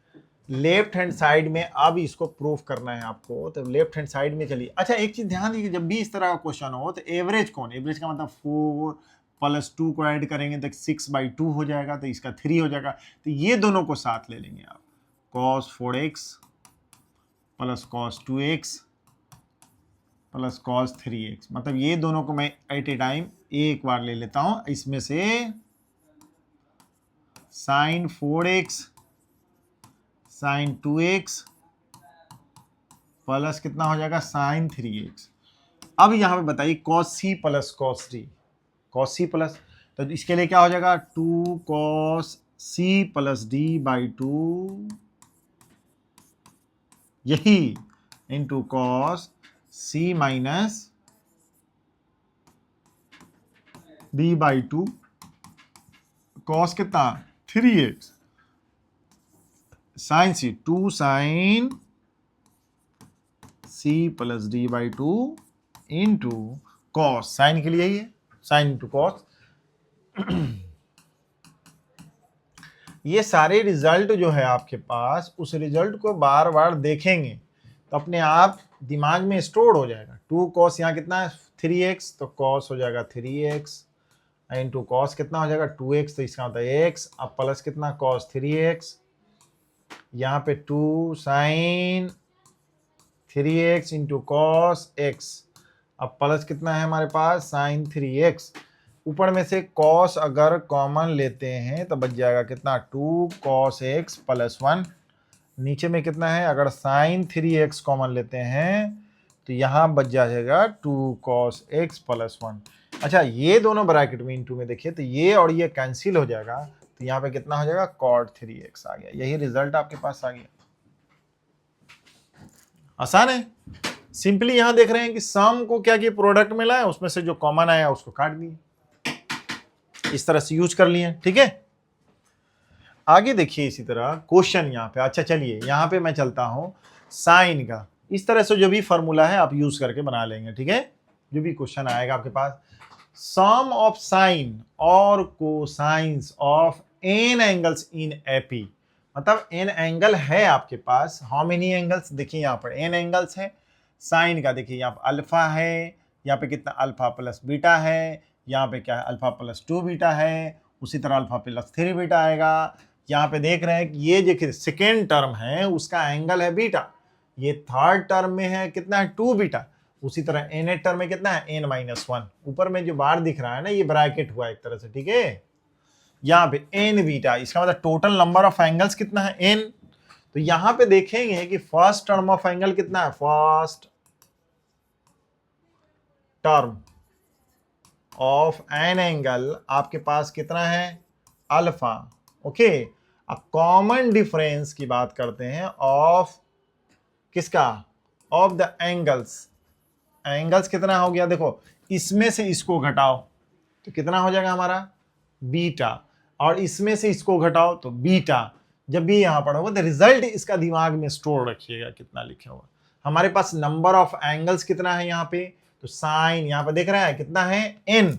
लेफ्ट हैंड साइड में अब इसको प्रूफ करना है आपको, तो लेफ्ट हैंड साइड में चलिए। अच्छा, एक चीज ध्यान दीजिए, जब भी इस तरह का क्वेश्चन हो तो एवरेज कौन, एवरेज का मतलब 4 प्लस 2 को ऐड करेंगे तो 6/2 हो जाएगा, तो इसका 3 हो जाएगा, तो ये दोनों को साथ ले लेंगे आप, cos 4x plus cos 2x plus cos 3x, मतलब ये दोनों को मैं एट ए टाइम एक बार ले लेता हूं। इसमें से sign 4x sign 2x plus कितना हो जाएगा साइन 3x। अब यहां पे बताइए cos C plus cos D, cos C plus, तो इसके लिए क्या हो जाएगा 2 cos C plus D by 2, यही into cos C minus D by 2, cos कितना 3x sine C 2 sine C plus D by 2 into cos, sine के लिए ही है साइन इंटू कॉस। ये सारे रिजल्ट जो है आपके पास, उस रिजल्ट को बार बार देखेंगे तो अपने आप दिमाग में स्टोर हो जाएगा। 2 कॉस यहाँ कितना है 3x, तो कॉस हो जाएगा 3x इंटू कॉस कितना हो जाएगा 2x, तो इसका मतलब x, अब प्लस कितना कॉस 3x, यहाँ पे 2 sine 3x into cos x, अब प्लस कितना है हमारे पास साइन 3x, ऊपर में से कॉस अगर कॉमन लेते हैं तो बच जाएगा कितना 2 कॉस x प्लस 1, नीचे में कितना है अगर साइन 3x कॉमन लेते हैं तो यहाँ बच जाएगा 2 कॉस x प्लस 1। अच्छा, ये दोनों ब्रैकेट में इनटू में देखिए तो ये और ये कैंसिल हो जाएगा, तो यहाँ पे कितना हो जाएगा कॉट 3x आ गया। यही रिजल्ट आपके पास आ गया। आसान है, सिंपली यहां देख रहे हैं कि सम को क्या किया प्रोडक्ट मिला है, उसमें से जो कॉमन आया उसको काट दिए, इस तरह से यूज कर लिए। ठीक है, आगे देखिए इसी तरह क्वेश्चन यहाँ पे। अच्छा चलिए यहाँ पे मैं चलता हूं साइन का, इस तरह से जो भी फॉर्मूला है आप यूज करके बना लेंगे। ठीक है, जो भी क्वेश्चन आएगा आपके पास, सम ऑफ साइन और cosines of an angles in AP, मतलब एन एंगल है आपके पास, हाउ मेनी एंगल्स, देखिए यहाँ पर एन एंगल्स है। साइन का देखिए यहाँ पर अल्फा है, यहाँ पे कितना अल्फा प्लस बीटा है, यहाँ पे क्या है अल्फा प्लस 2 बीटा है, उसी तरह अल्फा प्लस 3 बीटा आएगा। यहाँ पे देख रहे हैं कि ये देखिए सेकेंड टर्म है उसका एंगल है बीटा, ये थर्ड टर्म में है कितना है 2 बीटा, उसी तरह एन टर्म में कितना है n माइनस 1, ऊपर में जो बार दिख रहा है ना ये ब्रैकेट हुआ एक तरह से। ठीक है, यहाँ पे n बीटा, इसका मतलब टोटल नंबर ऑफ एंगल्स कितना है n, तो यहाँ पे देखेंगे कि फर्स्ट टर्म ऑफ एंगल कितना है, first term of an angle आपके पास कितना है अल्फा। ओके, अब कॉमन डिफरेंस की बात करते हैं ऑफ किसका, ऑफ द एंगल्स, एंगल्स कितना हो गया, देखो इसमें से इसको घटाओ तो कितना हो जाएगा हमारा बीटा, और इसमें से इसको घटाओ तो बीटा। जब भी यहां पर होगा तो रिजल्ट इसका दिमाग में स्टोर रखिएगा कितना लिखा हुआ। हमारे पास नंबर ऑफ एंगल्स कितना है यहाँ पे, तो साइन यहाँ पे देख रहा है कितना है n,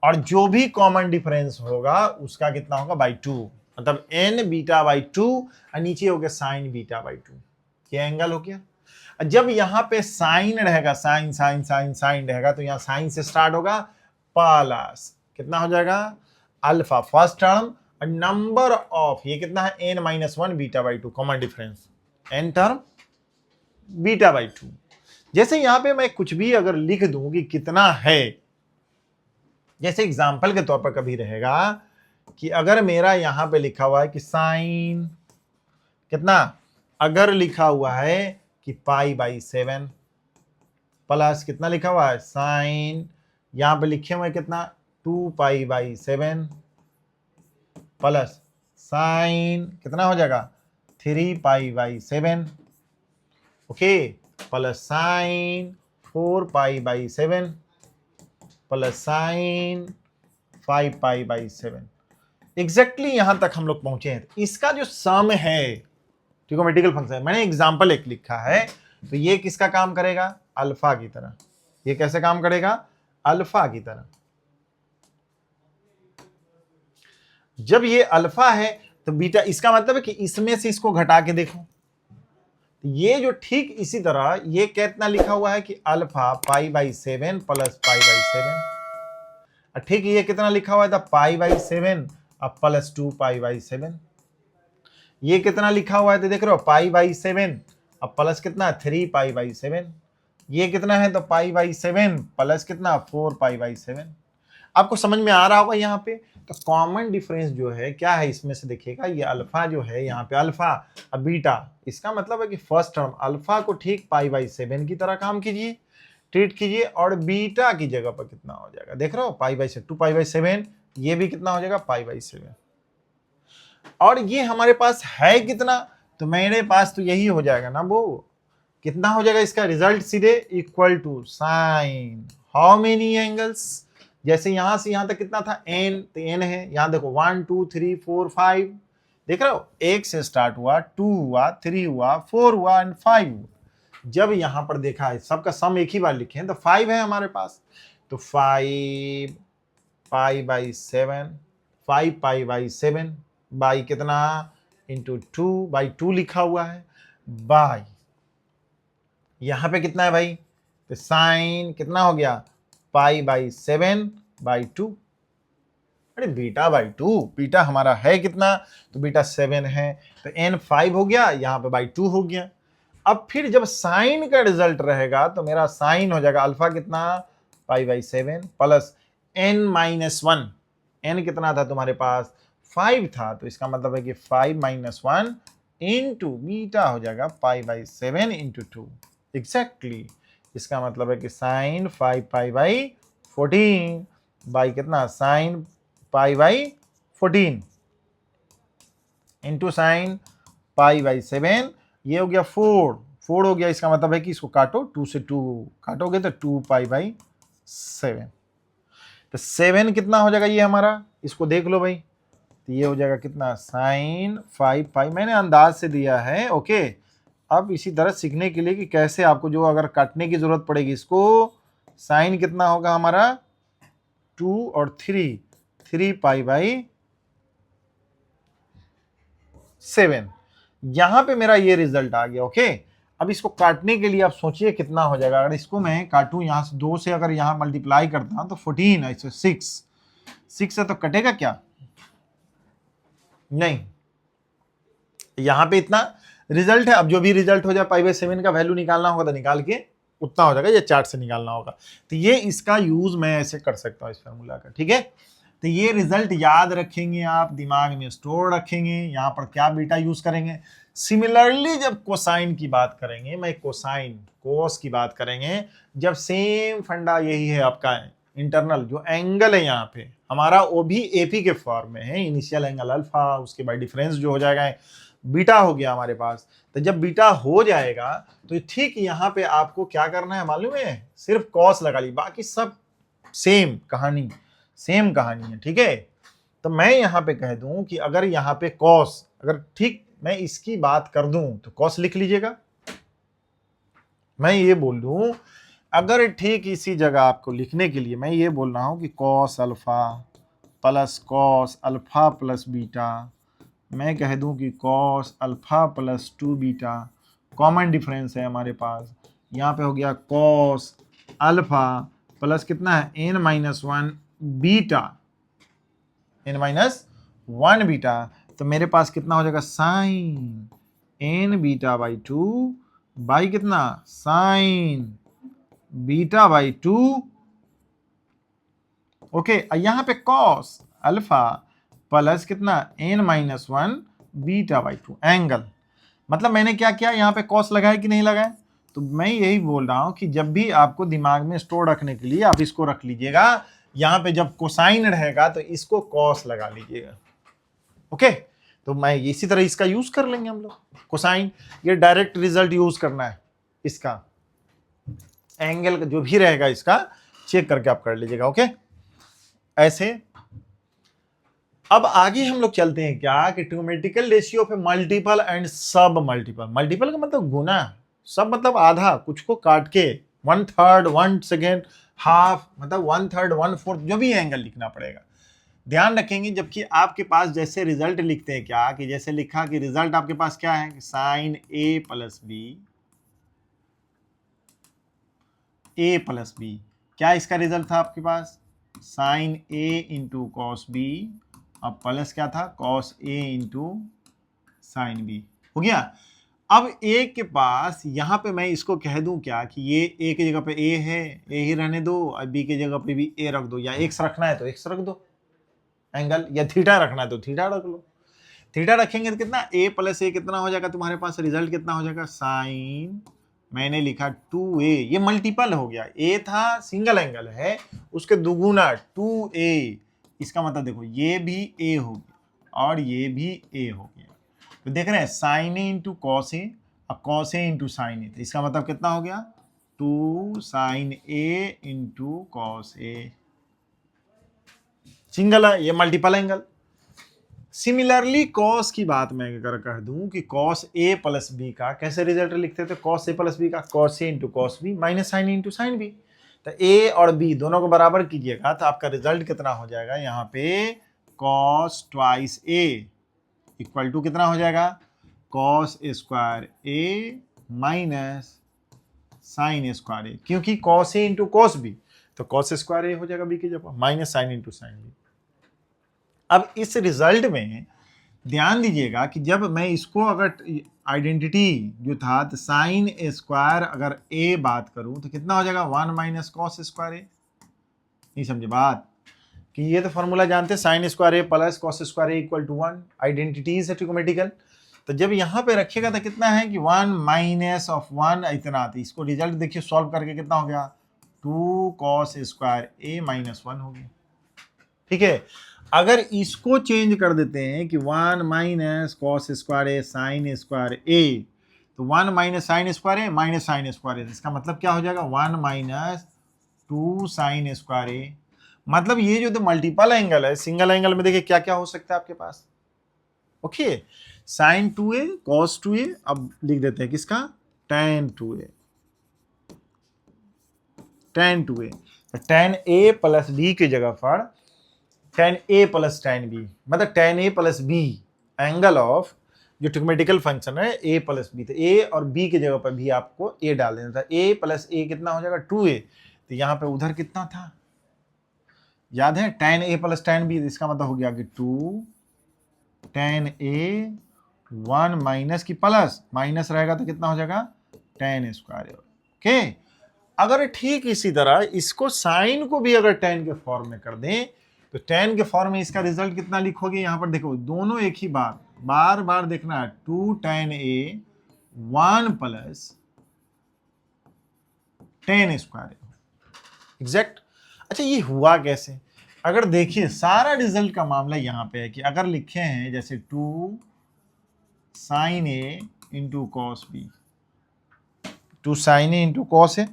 और जो भी कॉमन डिफरेंस होगा उसका कितना होगा बाई 2, मतलब n बीटा बाई 2, और नीचे हो गया साइन बीटा बाई 2, ये एंगल हो गया। जब यहाँ पे साइन रहेगा, साइन साइन साइन साइन रहेगा, तो यहाँ साइन से स्टार्ट होगा प्लस कितना हो जाएगा अल्फा फर्स्ट टर्म, और नंबर ऑफ ये कितना है n minus 1 beta by 2, common difference n term beta by 2। जैसे यहाँ पे मैं कुछ भी अगर लिख दूं कि कितना है, जैसे एग्जांपल के तौर पर कभी रहेगा कि अगर मेरा यहाँ पे लिखा हुआ है कि साइन कितना, अगर लिखा हुआ है कि पाई बाई 7 प्लस कितना लिखा हुआ है साइन, यहाँ पे लिखे हुए कितना 2 पाई बाई 7 प्लस साइन कितना हो जाएगा 3 pi by 7, okay, plus sign 4 pi by 7 plus sign 5 pi by 7। Exactly यहां तक हम लोग पहुंचे हैं। इसका जो सम है ट्रिगोनोमेट्रिकल फंक्शन, मैंने एग्जांपल एक लिखा है, तो ये किसका काम करेगा अल्फा की तरह, ये कैसे काम करेगा अल्फा की तरह। जब ये अल्फा है तो बीटा, इसका मतलब है कि इसमें से इसको घटा के देखो, ये जो ठीक इसी तरह ये कितना लिखा हुआ है कि alpha pi by 7 plus pi by 7, ठीक ये कितना लिखा हुआ था पाई बाई 7 अब प्लस 2 पाई बाई 7, ये कितना लिखा हुआ है तो देख रहे हो पाई बाई 7 अब प्लस कितना 3 पाई बाई 7, ये कितना है तो π/7 प्लस कितना 4π/7। आपको समझ में आ रहा होगा यहाँ पे। तो कॉमन डिफरेंस जो है क्या है इसमें से देखिएगा, ये अल्फा जो है यहाँ पे अल्फा अब बीटा, इसका मतलब है कि फर्स्ट टर्म अल्फा को ठीक π/7 की तरह काम कीजिए, ट्रीट कीजिए, और बीटा की जगह पर कितना हो जाएगा देख रहे हो π/7 2π/7, ये भी कितना हो जाएगा π/7। और ये हमारे पास है कितना, तो मेरे पास तो यही हो जाएगा ना वो, कितना हो जाएगा इसका रिजल्ट सीधे equal to sine how many angles, जैसे यहां से यहां तक कितना था n, तो n है यहां देखो 1 2 3 4 5, देख रहे हो, एक से स्टार्ट हुआ, 2 हुआ, 3 हुआ, 4 हुआ एंड 5 हुआ। जब यहां पर देखा है सबका सम एक ही बार लिखे हैं तो 5 है हमारे पास, तो 5π/7 5π/7 बाई कितना इंटू 2/2 लिखा हुआ है, बाई यहां पे कितना है भाई, तो साइन कितना हो गया π/7/2। अरे बीटा/2, बीटा हमारा है कितना, तो बीटा 7 है, तो n 5 हो गया, यहाँ पे /2 हो गया। अब फिर जब साइन का रिजल्ट रहेगा तो मेरा साइन हो जाएगा अल्फा कितना π/7 प्लस n-1, n कितना था तुम्हारे पास 5 था, तो इसका मतलब है कि 5-1 इंटू बीटा हो जाएगा π/7 इंटू 2 एग्जैक्टली। इसका मतलब है कि साइन 5π/14 बाई कितना साइन π/14 इंटू साइन π/7, ये हो गया 4 हो गया, इसका मतलब है कि इसको काटो, 2 से 2 काटोगे तो 2π/7, तो 7 कितना हो जाएगा ये हमारा, इसको देख लो भाई, तो ये हो जाएगा कितना साइन 5π, मैंने अंदाज से दिया है ओके। अब इसी तरह सीखने के लिए कि कैसे आपको जो अगर काटने की जरूरत पड़ेगी इसको, साइन कितना होगा हमारा 2 और 3π/7, यहां पे मेरा ये रिजल्ट आ गया ओके। अब इसको काटने के लिए आप सोचिए कितना हो जाएगा, अगर इसको मैं काटूं यहां से 2 से, अगर यहां मल्टीप्लाई करता हूं तो 14 ऐसे 6 से तो कटेगा क्या, नहीं, यहां पे इतना रिजल्ट है। अब जो भी रिजल्ट हो जाए π/7 का वैल्यू निकालना होगा तो निकाल के उतना हो जाएगा, ये चार्ट से निकालना होगा, तो ये इसका यूज मैं ऐसे कर सकता हूं इस फॉर्मूला का, ठीक है। तो ये रिजल्ट याद रखेंगे आप, दिमाग में स्टोर रखेंगे, यहां पर क्या बीटा यूज करेंगे। सिमिलरली जब कोसाइन की बात करेंगे, मैं कोसाइन कोस की बात करेंगे, जब सेम फंडा यही है आपका इंटरनल जो एंगल है यहाँ पे हमारा वो भी एपी के फॉर्म में है, इनिशियल एंगल अल्फा, उसके बाद डिफरेंस जो हो जाएगा बीटा हो गया हमारे पास। तो जब बीटा हो जाएगा तो ठीक यहाँ पे आपको क्या करना है मालूम है, सिर्फ कॉस लगा ली, बाकी सब सेम कहानी है, ठीक है। तो मैं यहाँ पे कह दूं कि अगर यहाँ पे कॉस, अगर ठीक मैं इसकी बात कर दूं तो कॉस लिख लीजिएगा, मैं ये बोल दूं अगर ठीक इसी जगह आपको लिखने के लिए मैं ये बोल रहा हूं कि कॉस अल्फा प्लस बीटा, मैं कह दूं कि cos alpha plus 2 beta, common difference है हमारे पास, यहाँ पे हो गया कॉस अल्फा प्लस कितना है n-1 बीटा, n-1 बीटा, तो मेरे पास कितना हो जाएगा साइन n-β/2 बाई कितना साइन β/2 ओके। यहाँ पे कॉस अल्फा प्लस कितना n-1 β/2 एंगल, मतलब मैंने क्या किया यहाँ पे कॉस लगाया कि नहीं लगाया, तो मैं यही बोल रहा हूं कि जब भी आपको दिमाग में स्टोर रखने के लिए आप इसको रख लीजिएगा, यहाँ पे जब कोसाइन रहेगा तो इसको कॉस लगा लीजिएगा ओके। तो मैं इसी तरह इसका यूज कर लेंगे हम लोग, कोसाइन, ये डायरेक्ट रिजल्ट यूज करना है, इसका एंगल जो भी रहेगा इसका चेक करके आप कर लीजिएगा ओके ऐसे। अब आगे हम लोग चलते हैं क्या कि ट्रिग्नोमेट्रिकल रेशियो पे मल्टीपल एंड सब मल्टीपल, मल्टीपल का मतलब गुना, सब मतलब आधा, कुछ को काट के 1/3 1/2 हाफ, मतलब 1/3 1/4 जो भी एंगल लिखना पड़ेगा, ध्यान रखेंगे। जबकि आपके पास जैसे रिजल्ट लिखते हैं क्या कि जैसे लिखा कि रिजल्ट आपके पास क्या है साइन a प्लस बी, क्या इसका रिजल्ट था आपके पास sine a into cos B और प्लस क्या था cos a into sine B, हो गया। अब ए के पास यहां पे मैं इसको कह दूं क्या कि ये ए की जगह पे ए है, ए ही रहने दो, और बी की जगह पे भी ए रख दो, या एक्स रखना है तो एक्स रख दो एंगल, या थीटा रखना है तो थीटा रख लो। थीटा रखेंगे तो कितना, ए प्लस ए कितना हो जाएगा तुम्हारे पास, रिजल्ट कितना हो जाएगा, साइन, मैंने लिखा 2a, ये मल्टीपल हो गया, ए था सिंगल एंगल है, उसके दुगुना 2a, इसका मतलब देखो ये भी a हो गया और ये भी a हो गया, तो देख रहे हैं साइन ए इंटू कॉस ए और कॉस ए इंटू साइन ए, तो इसका मतलब कितना हो गया, 2 sine A into cos A, single है, ये मल्टीपल एंगल। सिमिलरली कॉस की बात मैं अगर कह दूं कि कॉस ए प्लस बी का कैसे रिजल्ट लिखते थे, कॉस ए प्लस बी का cos A into cos B minus sine into sine B, तो ए और बी दोनों को बराबर कीजिएगा तो आपका रिजल्ट कितना हो जाएगा, यहाँ पे cos twice A equal to कितना हो जाएगा, cos square A minus sine square A, क्योंकि cos A into cos B, तो कॉस स्क्वायर ए हो जाएगा बी की जगह minus sine into sine B. अब इस रिजल्ट में ध्यान दीजिएगा कि जब मैं इसको अगर आइडेंटिटी जो था तो साइन स्क्वायर अगर ए बात करूं तो कितना हो जाएगा, 1 माइनस कॉस स्क्वायर ए, नहीं समझे बात, कि ये तो फॉर्मूला जानते हैं sine square A plus cos square A equal to 1, identity है ट्रिगोमेट्रिकल, तो जब यहाँ पे रखिएगा तो कितना है कि 1 माइनस ऑफ 1 इतना, तो इसको रिजल्ट देखिए सॉल्व करके कितना हो गया, 2 कॉस स्क्वायर ए माइनस 1 हो गया। ठीक है, अगर इसको चेंज कर देते हैं कि 1 माइनस कॉस स्क्वायर ए साइन स्क्वायर ए, तो 1 minus sine square A minus sine square ए, इसका मतलब क्या हो जाएगा, 1 माइनस 2 साइन स्क्वायर ए, मतलब ये जो तो मल्टीपल एंगल है, सिंगल एंगल में देखिए क्या क्या हो सकता है आपके पास, okay, sign 2a cos 2a, अब लिख देते हैं किसका, tan 2a, tan 2a, तो tan a प्लस b की जगह पर tan a plus tan b, मतलब tan a plus b angle of जो ट्रिगोमेट्रिकल फंक्शन है a प्लस b, तो a और b की जगह पर भी आपको a डाल देना था, a प्लस a कितना हो जाएगा 2a, तो यहाँ पे उधर कितना था याद है, tan a plus tan b, इसका मतलब हो गया कि 2 tan a 1 माइनस की प्लस माइनस रहेगा तो कितना हो जाएगा, tan स्क्वायर, ओके। अगर ठीक इसी तरह इसको साइन को भी अगर tan के फॉर्म में कर दें तो tan के फॉर्म में इसका रिजल्ट कितना लिखोगे, यहां पर देखो दोनों एक ही बार बार देखना है, 2 tan a 1 plus tan square exact. अच्छा ये हुआ कैसे, अगर देखिए सारा रिजल्ट का मामला यहां पे है कि अगर लिखे हैं जैसे 2 sine A into cos B, 2 sine A into cos ए,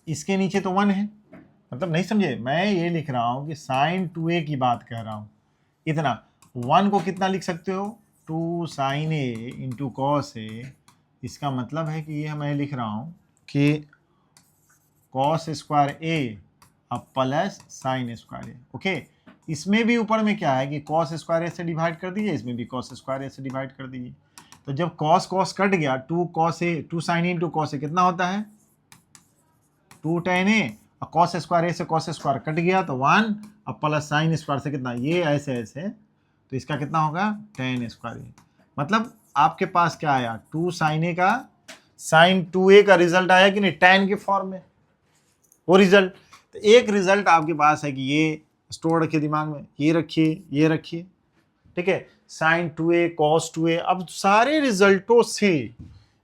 इसके नीचे तो 1 है, मतलब नहीं समझे, मैं ये लिख रहा हूं कि साइन 2a की बात कह रहा हूं, इतना 1 को कितना लिख सकते हो, 2 साइन ए इंटू कॉस ए, इसका मतलब है कि ये मैं लिख रहा हूं कि कॉस स्क्वायर ए अब प्लस साइन स्क्वायर ए, ओके। इसमें भी ऊपर में क्या है कि कॉस स्क्वायर ए से डिवाइड कर दीजिए, इसमें भी कॉस स्क्वायर ए से डिवाइड कर दीजिए, तो जब कॉस कॉस कट गया, 2 cos A 2 sine A into cos ए कितना होता है, 2 tan ए, और कॉस स्क्वायर ए से कॉस स्क्वायर कट गया तो 1, अब प्लस साइन स्क्वायर से कितना, ये ऐसे ऐसे, तो इसका कितना होगा tan स्क्वायर ए, मतलब आपके पास क्या आया, 2 साइन ए का साइन 2a का रिजल्ट आया कि नहीं, tan के फॉर्म में वो रिजल्ट, तो एक रिजल्ट आपके पास है कि ये स्टोर रखिए दिमाग में, ये रखिए ये रखिए, ठीक है, साइन 2a कॉस 2a, अब सारे रिजल्टों से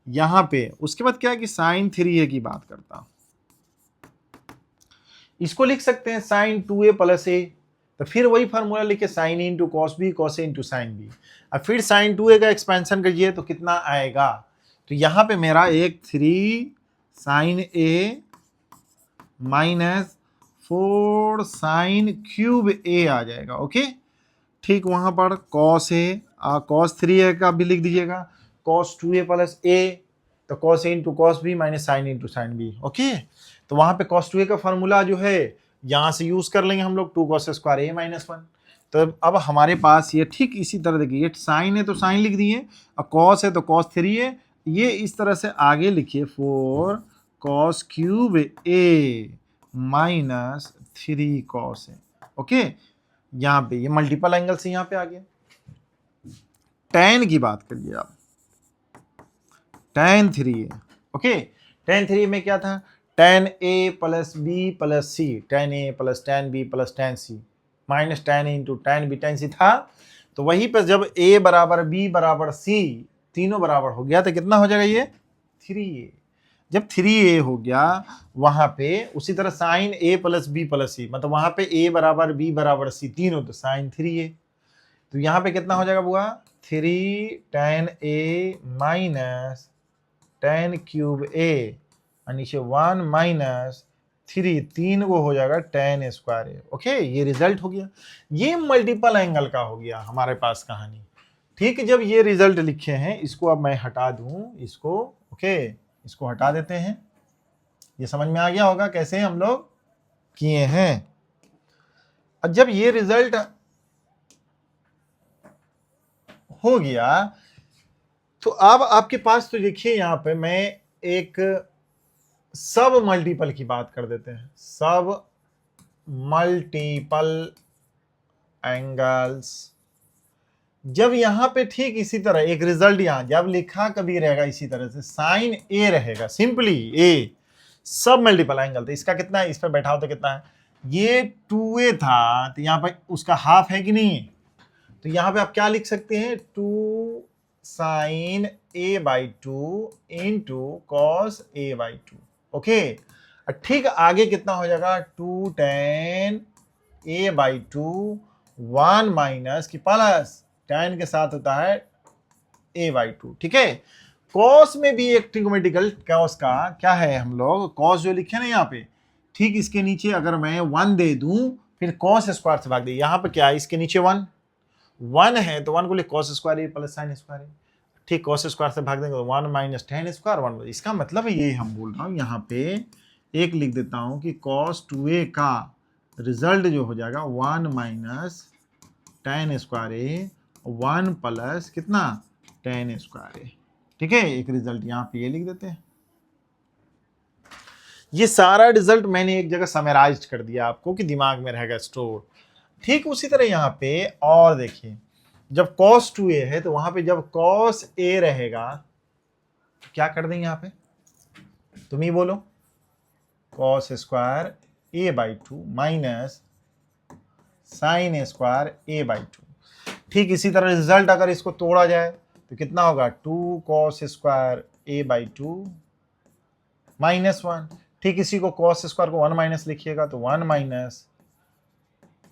यहां पे उसके बाद क्या है कि साइन 3a की बात करता हूं, इसको लिख सकते हैं साइन 2a प्लस ए, तो फिर वही फार्मूला लिखे sign A into cos B cos A into sine B, अब फिर साइन 2a का एक्सपेंशन करिए तो कितना आएगा, तो यहां पे मेरा एक 3 साइन ए माइनस 4 साइन क्यूब ए आ जाएगा, ओके। ठीक वहां पर कॉस ए कॉस 3a का भी लिख दीजिएगा, कॉस 2a प्लस ए, तो cos A into cos B minus sine into sine B, okay. तो वहां पे कॉस 2a का फॉर्मूला जो है यहां से यूज कर लेंगे हम लोग, 2 कॉस स्क्वायर ए माइनस 1, तो अब हमारे पास ये ठीक इसी तरह देखिए, ये साइन है तो साइन लिख दिए, और कॉस है तो कॉस 3 है, ये इस तरह से आगे लिखिए 4 cos cube A minus 3 cos A, okay. यहाँ पे ये मल्टीपल एंगल से यहाँ पे आ गया। tan की बात करिए आप, tan 3a। ओके, tan 3 में क्या था, tan a plus b plus c, tan a plus tan b plus tan c minus tan a into tan b tan c था। तो वहीं पर जब a बराबर b बराबर c तीनों बराबर हो गया तो कितना हो जाएगा ये 3a। जब 3a हो गया वहां पे उसी तरह sine a plus b plus c, मतलब वहां पे a बराबर b बराबर c तीनों, तो साइन 3a। तो यहाँ पे कितना हो जाएगा बुआ 3 tan a minus tan cube a और नीचे 1 माइनस 3, तीन को हो जाएगा tan स्क्वायर a। ओके, ये रिजल्ट हो गया, ये मल्टीपल एंगल का हो गया हमारे पास कहानी। ठीक, जब ये रिजल्ट लिखे हैं इसको अब मैं हटा दूं इसको। ओके, इसको हटा देते हैं। ये समझ में आ गया होगा कैसे हम लोग किए हैं। अब जब ये रिजल्ट हो गया तो अब आपके पास, तो देखिए यहां पे मैं एक सब मल्टीपल की बात कर देते हैं। सब मल्टीपल एंगल्स, जब यहां पे ठीक इसी तरह एक रिजल्ट यहां जब लिखा कभी रहेगा इसी तरह से, साइन ए रहेगा, सिंपली ए सब मल्टीपल एंगल। तो इसका कितना है, इस पर बैठा हो तो कितना है, ये 2a था तो यहां पर उसका हाफ है कि नहीं, तो यहां पे आप क्या लिख सकते हैं 2 sine a by 2 into cos a by 2। Okay, ठीक आगे कितना हो जाएगा 2 tan a बाई 2 1 माइनस की प्लस tan के साथ होता है a बाई 2। ठीक है, कॉस में भी एक ट्रिगोमेट्रिकल कॉस का क्या है, हम लोग कॉस जो लिखे ना यहाँ पे, ठीक इसके नीचे अगर मैं 1 दे दूं फिर कॉस स्क्वायर से भाग दे, यहाँ पे क्या है इसके नीचे 1 है तो 1 को लिख cos square A plus sign square ए। ठीक, कॉस स्क्वायर से भाग देंगे तो 1 माइनस tan स्क्वायर 1। इसका मतलब है ये हम बोल रहा हूँ यहाँ पे एक लिख देता हूँ कि cos 2a का रिजल्ट जो हो जाएगा 1 माइनस tan स्क्वायर ए 1 प्लस कितना tan स्क्वायर ए। ठीक है, एक रिजल्ट यहाँ पे ये लिख देते हैं। ये सारा रिजल्ट मैंने एक जगह समराइज कर दिया आपको कि दिमाग में रहेगा स्टोर। ठीक उसी तरह यहाँ पे और देखिए, जब cos 2a है तो वहां पे जब cos a रहेगा तो क्या कर देंगे यहाँ पे, तुम ही बोलो, cos square a by 2 minus sine square a by 2। ठीक इसी तरह रिजल्ट अगर इसको तोड़ा जाए तो कितना होगा 2 cos square a by 2 minus 1। ठीक इसी को cos स्क्वायर को 1 माइनस लिखिएगा तो 1 minus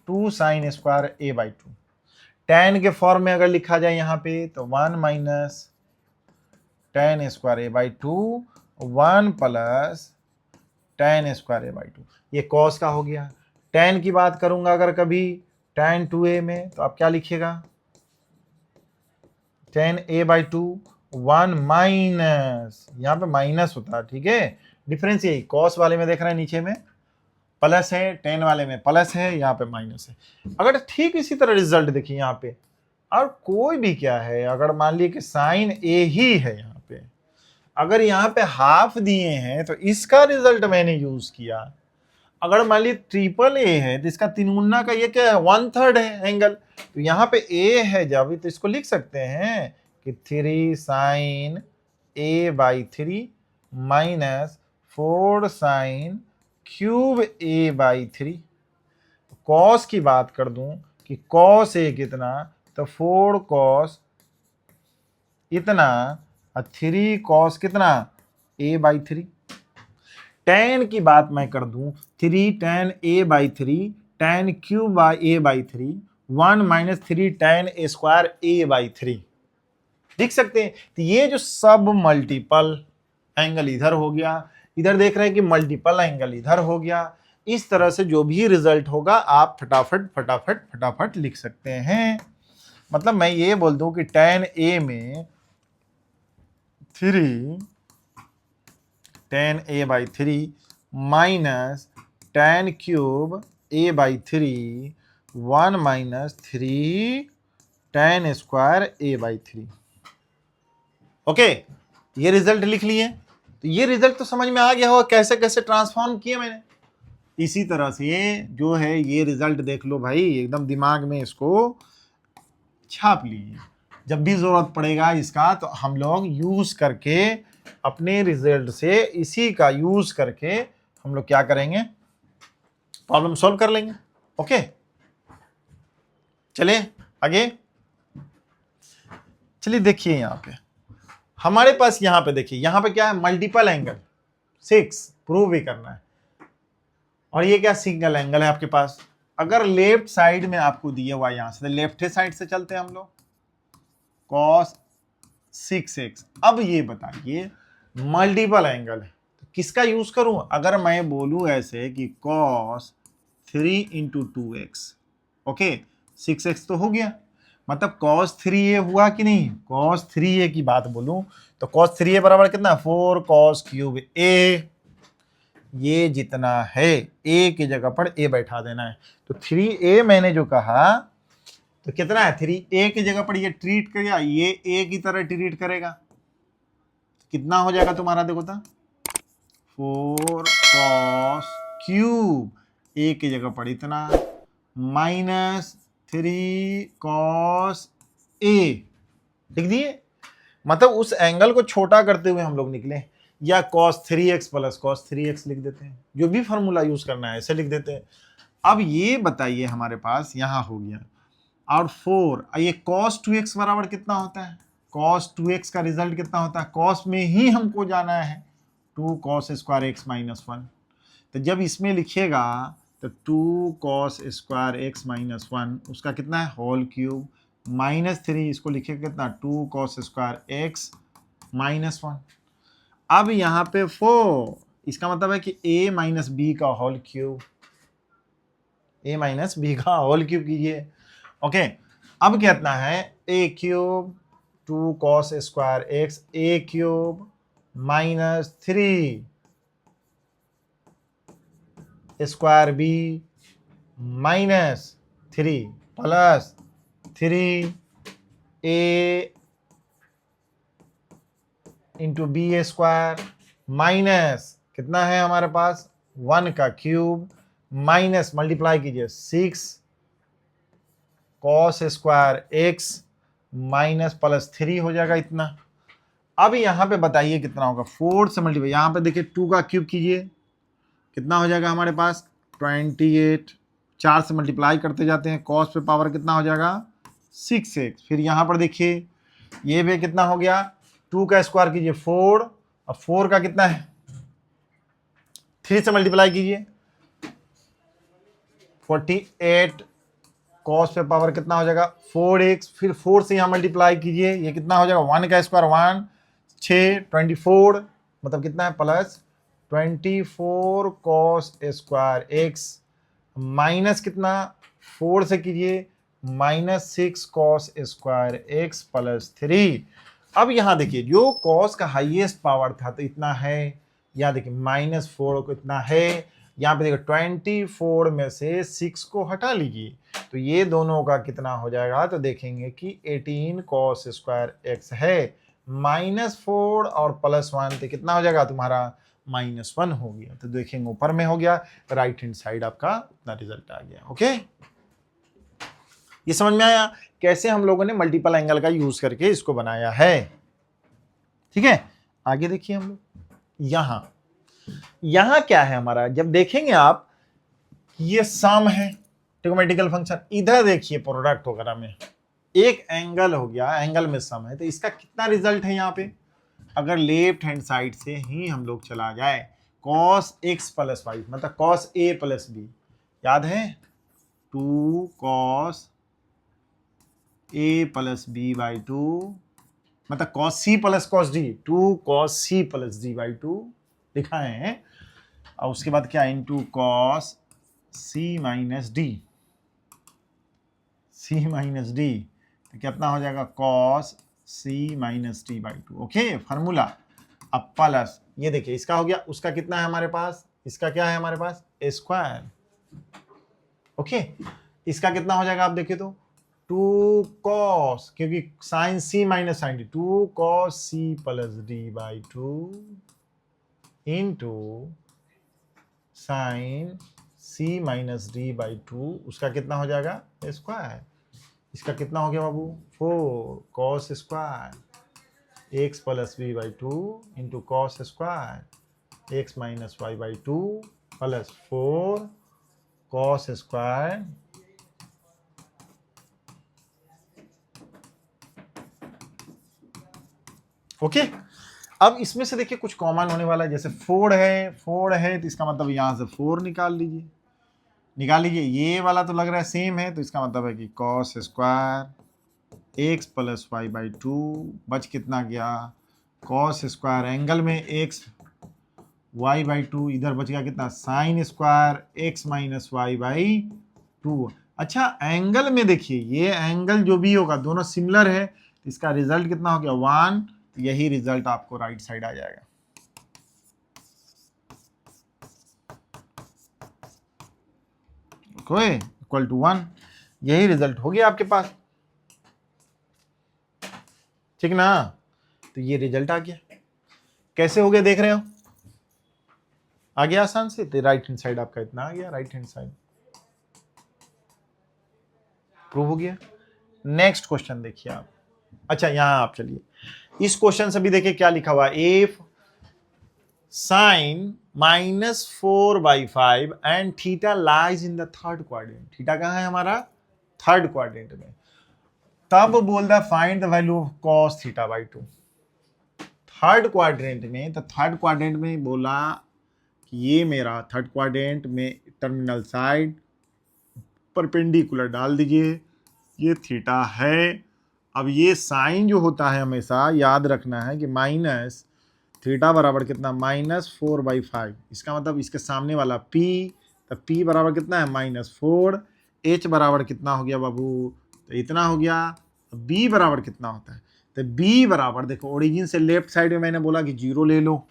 2 sine square a by 2। tan के फॉर्म में अगर लिखा जाए यहाँ पे तो 1 minus tan square a by 2 1 plus tan square a by 2। ये cos का हो गया। tan की बात करूंगा अगर कभी tan 2a में तो आप क्या लिखिएगा tan a बाई 2 1 माइनस, यहाँ पे माइनस होता है। ठीक है, डिफरेंस यही, cos वाले में देख रहे हैं नीचे में प्लस है, tan वाले में प्लस है, यहाँ पे माइनस है। अगर ठीक इसी तरह रिजल्ट देखिए यहाँ पे, और कोई भी क्या है, अगर मान लीजिए कि साइन ए ही है यहाँ पे, अगर यहाँ पे हाफ दिए हैं तो इसका रिजल्ट मैंने यूज किया। अगर मान लीजिए ट्रिपल ए है तो इसका तीन गुना का ये क्या है 1/3 है एंगल, तो यहाँ पे ए है जब, तो इसको लिख सकते हैं कि 3 sine A by 3 minus 4 sine cube A by 3। Cos की बात कर दूं कि कॉस ए कितना, तो 4 कॉस इतना और 3 कॉस कितना ए बाई 3। tan की बात मैं कर दूं 3 tan a by 3 tan cube by a by 3 1 minus 3 tan a square a by 3। देख सकते हैं, तो ये जो सब मल्टीपल एंगल इधर हो गया, इधर देख रहे हैं कि मल्टीपल एंगल इधर हो गया। इस तरह से जो भी रिजल्ट होगा आप फटाफट फटाफट फटाफट लिख सकते हैं। मतलब मैं ये बोल दूं कि tan a में 3 tan a by 3 minus tan cube a by 3 1 minus 3 tan square a by 3। Okay, ये रिजल्ट लिख लिए। तो ये रिजल्ट तो समझ में आ गया होगा कैसे कैसे ट्रांसफॉर्म किए मैंने। इसी तरह से जो है ये रिजल्ट देख लो भाई, एकदम दिमाग में इसको छाप लीजिए, जब भी जरूरत पड़ेगा इसका तो हम लोग यूज करके अपने रिजल्ट से इसी का यूज करके हम लोग क्या करेंगे, प्रॉब्लम सॉल्व कर लेंगे। ओके, चलिए आगे। चलिए देखिए यहां पे हमारे पास, यहां पे देखिए, यहां पे क्या है, मल्टीपल एंगल 6 प्रूव भी करना है, और ये क्या, सिंगल एंगल है आपके पास। अगर लेफ्ट साइड में आपको दिया हुआ, यहां से लेफ्ट साइड से चलते हैं हम लोग, cos 6x। अब ये बताइए मल्टीपल एंगल है तो किसका यूज करूं। अगर मैं बोलूं ऐसे कि cos 3 into 2x, okay, 6x तो हो गया, मतलब cos 3a हुआ कि नहीं। cos 3a की बात बोलूं तो cos 3a बराबर कितना, 4 cos क्यूब a। ये जितना है a की जगह पर a बैठा देना है, तो 3a मैंने जो कहा तो कितना है, 3a की जगह पर ये ट्रीट करेगा, ये a की तरह ट्रीट करेगा, तो कितना हो जाएगा तुम्हारा, देखो तो 4 cos क्यूब a की जगह पर इतना, माइनस 3 cos a लिख दिए। मतलब उस एंगल को छोटा करते हुए हम लोग निकले, या cos 3x plus cos 3x लिख देते हैं, जो भी फॉर्मूला यूज करना है ऐसे लिख देते हैं। अब ये बताइए हमारे पास यहां हो गया, और 4 ये cos 2x बराबर कितना होता है, cos 2x का रिजल्ट कितना होता है, cos में ही हमको जाना है, 2 cos स्क्वायर x माइनस 1। तो जब इसमें लिखिएगा तो 2 cos स्क्वायर x माइनस 1, उसका कितना है, होल क्यूब, माइनस 3, इसको लिखिएगा कितना, 2 cos स्क्वायर x माइनस 1। अब यहाँ पे 4, इसका मतलब है कि a माइनस बी का whole cube, a minus B का होल क्यूब कीजिए। ओके, अब कितना है, a cube 2 cos square x a cube minus 3 square b minus 3 plus 3 a into B square minus कितना है हमारे पास, 1 का क्यूब, माइनस मल्टीप्लाई कीजिए 6 cos square x minus plus 3 हो जाएगा इतना। अब यहां पे बताइए कितना होगा, 4 से मल्टीप्लाई, यहां पे देखिए 2 का क्यूब कीजिए, कितना हो जाएगा हमारे पास 28, 4 से मल्टीप्लाई करते जाते हैं, cos पे पावर कितना हो जाएगा 6x। फिर यहां पर देखिए ये भी कितना हो गया, 2 का स्क्वायर कीजिए 4, अब 4 का कितना है, 3 से मल्टीप्लाई कीजिए 48, cos पे पावर कितना हो जाएगा 4x, फिर 4 से यहां मल्टीप्लाई कीजिए, ये कितना हो जाएगा, 1 का स्क्वायर 1, 6 24, मतलब कितना है plus 24 cos square x minus कितना, 4 से कीजिए minus 6 cos square x plus 3। अब यहां देखिए जो cos का हाईएस्ट पावर था तो इतना है, यहां देखिए -4 को इतना है, यहाँ पे देखो 24 में से 6 को हटा लीजिए तो ये दोनों का कितना हो जाएगा, तो देखेंगे कि 18 cos स्क्वायर x है, -4 और +1 तो कितना हो जाएगा तुम्हारा, -1 हो गया। तो देखेंगे ऊपर में हो गया, राइट हैंड साइड आपका इतना रिजल्ट आ गया। ओके, ये समझ में आया कैसे हम लोगों ने मल्टीपल एंगल का यूज करके इसको बनाया है। ठीक है, आगे देखिए हम लोग यहां क्या है हमारा, जब देखेंगे आप ये सम है ट्रिग्नोमेट्रिकल फंक्शन, इधर देखिए प्रोडक्ट वगैरह में एक एंगल हो गया, एंगल में सम है, तो इसका कितना रिजल्ट है यहाँ पे, अगर लेफ्ट हैंड साइड से ही हम लोग चला जाए, cos x प्लस वाई मतलब cos a प्लस बी, याद है 2 cos a plus B by 2, मतलब cos c plus cos d, 2 cos c प्लस d बाई 2 लिखा है, और उसके बाद क्या, into cos c minus D, c minus D, तो कितना हो जाएगा cos c minus D by 2। Okay, formula. अब प्लस ये देखिए इसका हो गया, उसका कितना है हमारे पास, इसका क्या है हमारे पास स्क्वायर। ओके, इसका कितना हो जाएगा आप देखिए तो 2 cos, क्योंकि sine c minus sine D, 2 cos c plus D by 2 into sine c minus D by 2, उसका कितना हो जाएगा स्क्वायर। इसका कितना हो गया बाबू 4 cos square X plus B by two into cos square X minus Y by two plus 4 cos square okay. अब इसमें से देखिए कुछ कॉमन होने वाला है, जैसे 4 है तो इसका मतलब यहां से 4 निकाल लीजिए, ये वाला तो लग रहा है सेम है, तो इसका मतलब है कि cos square X plus Y by two बच कितना गया, कॉस स्क्वायर एंगल में एक्स वाई बाई टू, इधर बच गया कितना, sine square X minus Y by two. अच्छा एंगल में देखिए, ये एंगल जो भी होगा दोनों सिमिलर है, तो इसका रिजल्ट कितना हो गया 1, तो यही रिजल्ट आपको राइट साइड आ जाएगा। इक्वल टू 1, यही रिजल्ट हो गया आपके पास, ठीक ना। तो ये रिजल्ट आ गया, कैसे हो गया देख रहे हो, आ गया आसान से। तो राइट हैंड साइड आपका इतना आ गया, राइट हैंड साइड प्रूव हो गया। नेक्स्ट क्वेश्चन देखिए आप, अच्छा यहां आप चलिए इस क्वेश्चन से भी देखिए क्या लिखा हुआ, if sine -4/5 and theta lies in the third quadrant, theta कहां है हमारा, थर्ड क्वाड्रेंट में, तब बोल the find the value of cos theta by two. Third quadrant में, तो थर्ड क्वाड्रेंट में बोला कि ये मेरा थर्ड क्वाड्रेंट में टर्मिनल साइड परपेंडिकुलर डाल दीजिए, ये थीटा है। अब ये साइन जो होता है हमेशा याद रखना है कि माइनस थीटा बराबर कितना, -4/5, इसका मतलब इसके सामने वाला p, तो p बराबर कितना है -4, h बराबर कितना हो गया बाबू, तो इतना हो गया। b बराबर कितना होता है, तो b बराबर देखो ओरिजिन से लेफ्ट साइड में मैंने बोला कि 0 ले लो,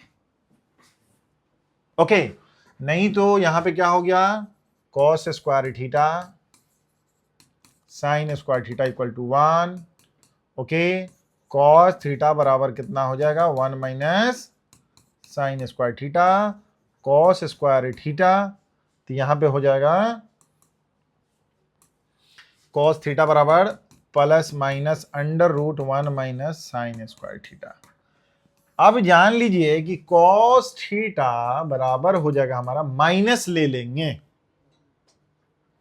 ओके। नहीं तो यहां पे क्या हो गया, cos square theta sine square theta equal to 1, okay. Cos theta बराबर कितना हो जाएगा 1 minus sine square theta, cos square theta, तो यहां पे हो जाएगा कॉस थीटा बराबर plus minus √1 minus sine square theta. अब जान लीजिए कि कॉस थीटा बराबर हो जाएगा हमारा, माइनस ले लेंगे,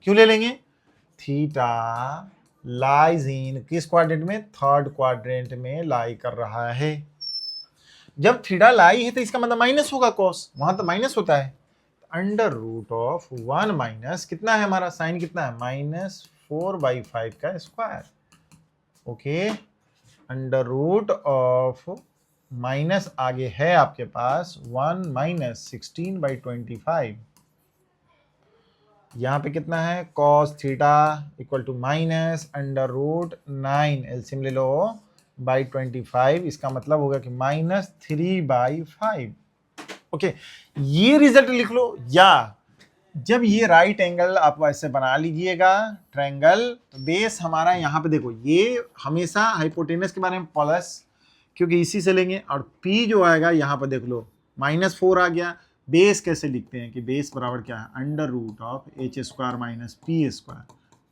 क्यों ले लेंगे, थीटा लाइज इन किस क्वाड्रेंट में, थर्ड क्वाड्रेंट में लाई कर रहा है। जब थीटा लाई है तो इसका मतलब माइनस होगा, कॉस वहां तो माइनस होता है, √1 माइनस कितना है हमारा, साइन कितना है -4/5 का स्क्वायर, ओके। √ माइनस आगे है आपके पास 1 माइनस 16/25, यहां पे कितना है cos theta equal to -√9, LCM ले लो बाई 25, इसका मतलब होगा कि -3/5, ओके। ये रिजल्ट लिख लो, या जब ये राइट एंगल आप ऐसे बना लीजिएगा ट्रायंगल, तो बेस हमारा यहाँ पे देखो, ये हमेशा हाइपोटेनस के बारे में प्लस, क्योंकि इसी से लेंगे, और P जो आएगा यहाँ पर देख लो -4 आ गया। बेस कैसे लिखते हैं कि बेस बराबर क्या है, √h² माइनस p²,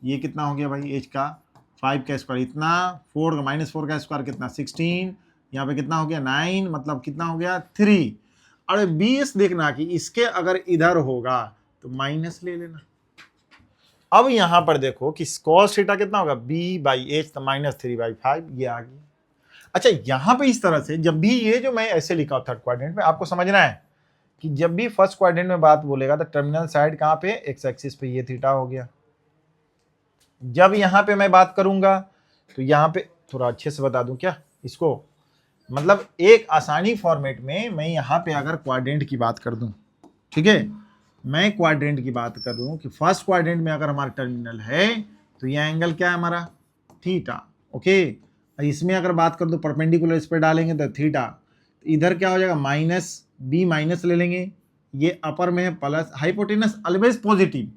ये कितना हो गया भाई, h का 5 का स्क्वायर इतना, 4 का -4 का स्क्वायर कितना 16, यहाँ पे कितना हो गया 9, मतलब कितना हो गया 3। और बेस देखना कि इसके अगर इधर होगा तो माइनस ले लेना। अब यहां पर देखो कि cos थीटा कितना होगा b/h, तो -3/5, ये आ गया। अच्छा यहां पे इस तरह से जब भी ये जो मैं ऐसे लिखा थर्ड क्वाड्रेंट में, आपको समझना है कि जब भी फर्स्ट क्वाड्रेंट में बात बोलेगा तो टर्मिनल साइड कहां पे, एक्स एक्सिस पे, ये थीटा हो गया। जब यहां पे मैं बात करूंगा तो यहां पे थोड़ा अच्छे से बता दूं क्या इसको, मतलब एक आसानी फॉर्मेट में मैं यहां पे अगर क्वाड्रेंट की बात कर दूं, ठीक है, मैं क्वाड्रेंट की बात कर दूं कि फर्स्ट क्वाड्रेंट में अगर हमारा टर्मिनल है तो यह एंगल क्या है हमारा, थीटा, ओके। इसमें अगर बात कर दो परपेंडिकुलर इस पर डालेंगे तो थीटा, इधर क्या हो जाएगा -b माइनस ले लेंगे, ये अपर में है प्लस, हाइपोटेनस ऑलवेज पॉजिटिव,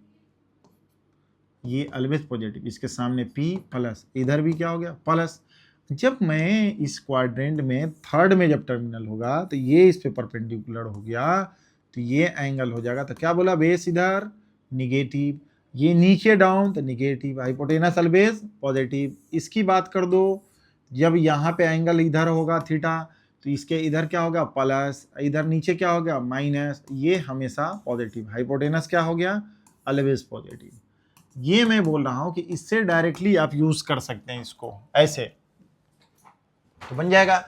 ये ऑलवेज पॉजिटिव, इसके सामने p प्लस, इधर भी क्या हो गया प्लस। जब मैं इस क्वाड्रेंट में थर्ड में जब टर्मिनल होगा तो ये इस पे परपेंडिकुलर हो गया, तो ये एंगल हो जाएगा, तो क्या बोला बेस इधर निगेटिव, ये नीचे डाउन तो निगेटिव, हाइपोटेनस ऑलवेज पॉजिटिव। इसकी बात कर दो जब यहाँ पे एंगल इधर होगा थीटा, तो इसके इधर क्या होगा प्लस, इधर नीचे क्या हो गया माइनस, ये हमेशा पॉजिटिव। हाइपोटेनस क्या हो गया ऑलवेज पॉजिटिव। ये मैं बोल रहा हूं कि इससे डायरेक्टली आप यूज कर सकते हैं इसको ऐसे, तो बन जाएगा।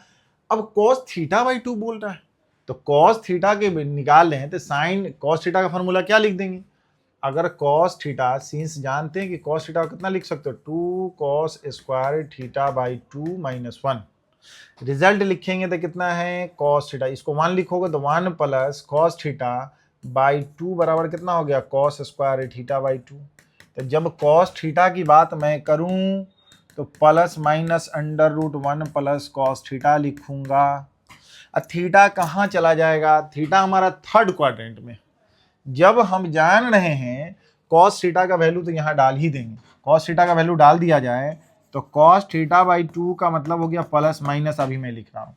अब cos थीटा बाई 2 बोल रहा है, तो cos थीटा के निकाल रहे हैं तो साइन cos थीटा का फॉर्मूला क्या लिख देंगे। अगर cos थीटा सिंस जानते हैं कि cos थीटा कितना लिख सकते हो 2 cos square theta by 2 minus 1, result लिखेंगे तो कितना है cos थीटा, इसको 1 लिखोगे तो 1 प्लस cos थीटा बाई 2 बराबर कितना हो गया cos स्क्वायर थीटा बाई 2। तो जब cos थीटा की बात मैं करूं तो plus minus under root 1 plus cos theta लिखूंगा। अब थीटा कहाँ चला जाएगा, थीटा हमारा थर्ड क्वाड्रेंट में। जब हम जान रहे हैं cos थीटा का वैल्यू तो यहाँ डाल ही देंगे, cos थीटा का वैल्यू डाल दिया जाए तो cos थीटा बाई 2 का मतलब हो गया प्लस माइनस, अभी मैं लिख रहा हूँ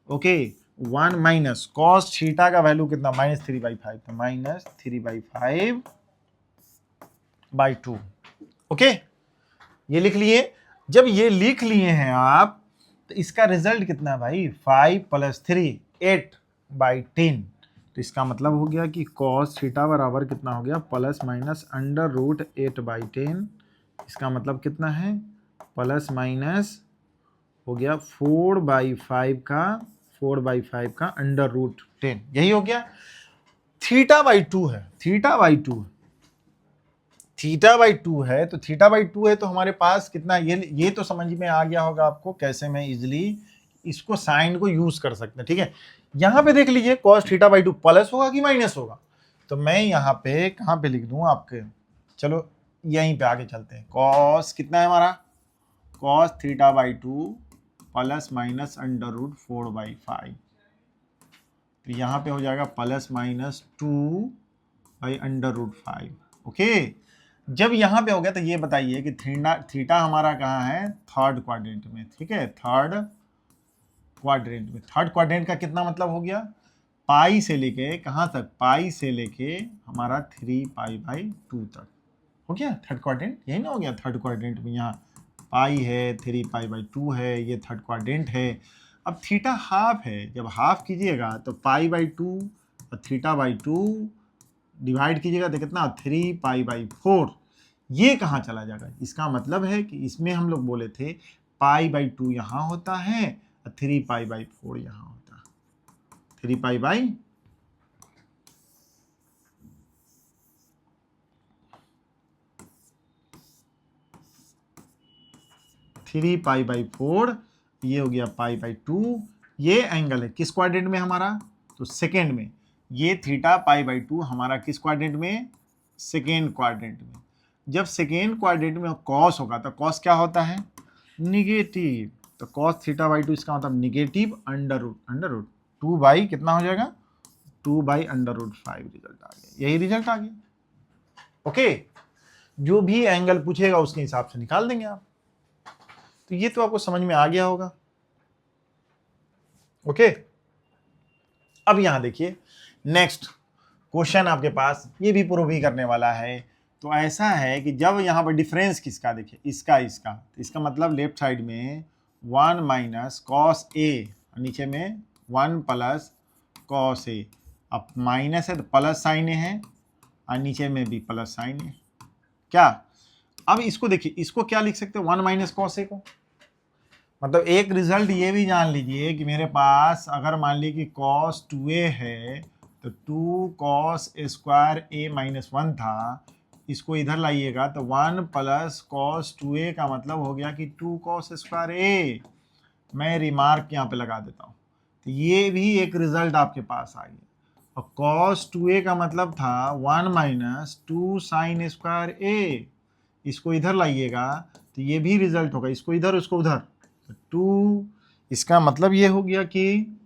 ओके 1 माइनस cos थीटा का वैल्यू कितना -3/5, तो -3/5 बाई 2 ओके, ये लिख लिए। जब ये लिख लिए हैं आप तो इसका रिजल्ट कितना है भाई 5 + 3 8/10, तो इसका मतलब हो गया कि cos थीटा बराबर कितना हो गया प्लस माइनस अंडर रूट 8/10, इसका मतलब कितना है प्लस माइनस हो गया 4/5 का अंडर रूट 10, यही हो गया। थीटा बाई 2 है, थीटा बाई 2 है तो थीटा बाई 2 है तो हमारे पास कितना, ये तो समझ में आ गया होगा आपको कैसे मैं इजिली इसको साइन को यूज कर सकते हैं। ठीक है, यहां पे देख लीजिए cos थीटा बाई 2 प्लस होगा कि माइनस होगा, तो मैं यहाँ पे कहाँ पे लिख दूं आपके, चलो यहीं पे आगे चलते हैं। cos कितना है हमारा cos theta by 2 plus minus under root 4/5, तो यहाँ पे हो जाएगा प्लस माइनस 2/√5 ओके। जब यहाँ पे हो गया तो ये बताइए कि थीटा हमारा कहाँ है थर्ड क्वाड्रेंट में। ठीक है, थर्ड क्वाड्रेंट में, थर्ड क्वाड्रेंट का कितना मतलब हो गया पाई से लेके कहाँ तक, पाई से लेके हमारा 3π/2 तक हो गया थर्ड क्वाड्रेंट, यही ना हो गया थर्ड क्वाड्रेंट में। यहाँ पाई है 3π/2 है, ये थर्ड क्वाड्रेंट है। अब थीटा हाफ है, जब हाफ कीजिएगा तो π/2 और θ/2 डिवाइड कीजिएगा तो कितना 3π/4, ये कहाँ चला जाएगा, इसका मतलब है कि इसमें हम लोग बोले थे π/2 यहाँ होता है और 3π/4 यहाँ होता है, 3π/4 ये हो गया π/2। ये एंगल है किस क्वाड्रेंट में हमारा, तो सेकेंड में। ये थीटा π/2 हमारा किस क्वाड्रेंट में, सेकेंड क्वाड्रेंट में। जब सेकेंड क्वाड्रेंट में कॉस होगा तो कॉस क्या होता है निगेटिव, तो cos θ/2 इसका मतलब निगेटिव अंडर रूट 2 बाई कितना हो जाएगा 2/√5 रिजल्ट आ गया, यही रिजल्ट आ गया ओके। जो भी एंगल पूछेगा उसके हिसाब से निकाल देंगे आप। तो ये तो आपको समझ में आ गया होगा ओके। अब यहां देखिए नेक्स्ट क्वेश्चन आपके पास ये भी प्रूव ही करने वाला है। तो ऐसा है कि जब यहां पर डिफरेंस किसका देखिए, इसका तो इसका मतलब लेफ्ट साइड में 1 माइनस cos a, नीचे में 1 प्लस cos a, अब माइनस है तो प्लस साइन है और नीचे में भी प्लस साइन है क्या। अब इसको देखिए, इसको क्या लिख सकते हैं 1 माइनस cos a को, मतलब एक रिजल्ट ये भी जान लीजिए कि मेरे पास अगर मान लीजिए कि cos 2a है तो 2 cos स्क्वायर a माइनस 1 था, इसको इधर लाइएगा तो 1 प्लस cos 2a का मतलब हो गया कि 2 cos स्क्वायर a। मैं रिमार्क यहाँ पे लगा देता हूँ, तो ये भी एक रिजल्ट आपके पास आ गया। और cos 2a का मतलब था 1 माइनस 2 साइन स्क्वायर a, इसको इधर लाइएगा तो ये भी रिजल्ट होगा, इसको इधर उसको उधर, 2, इसका मतलब ये हो गया कि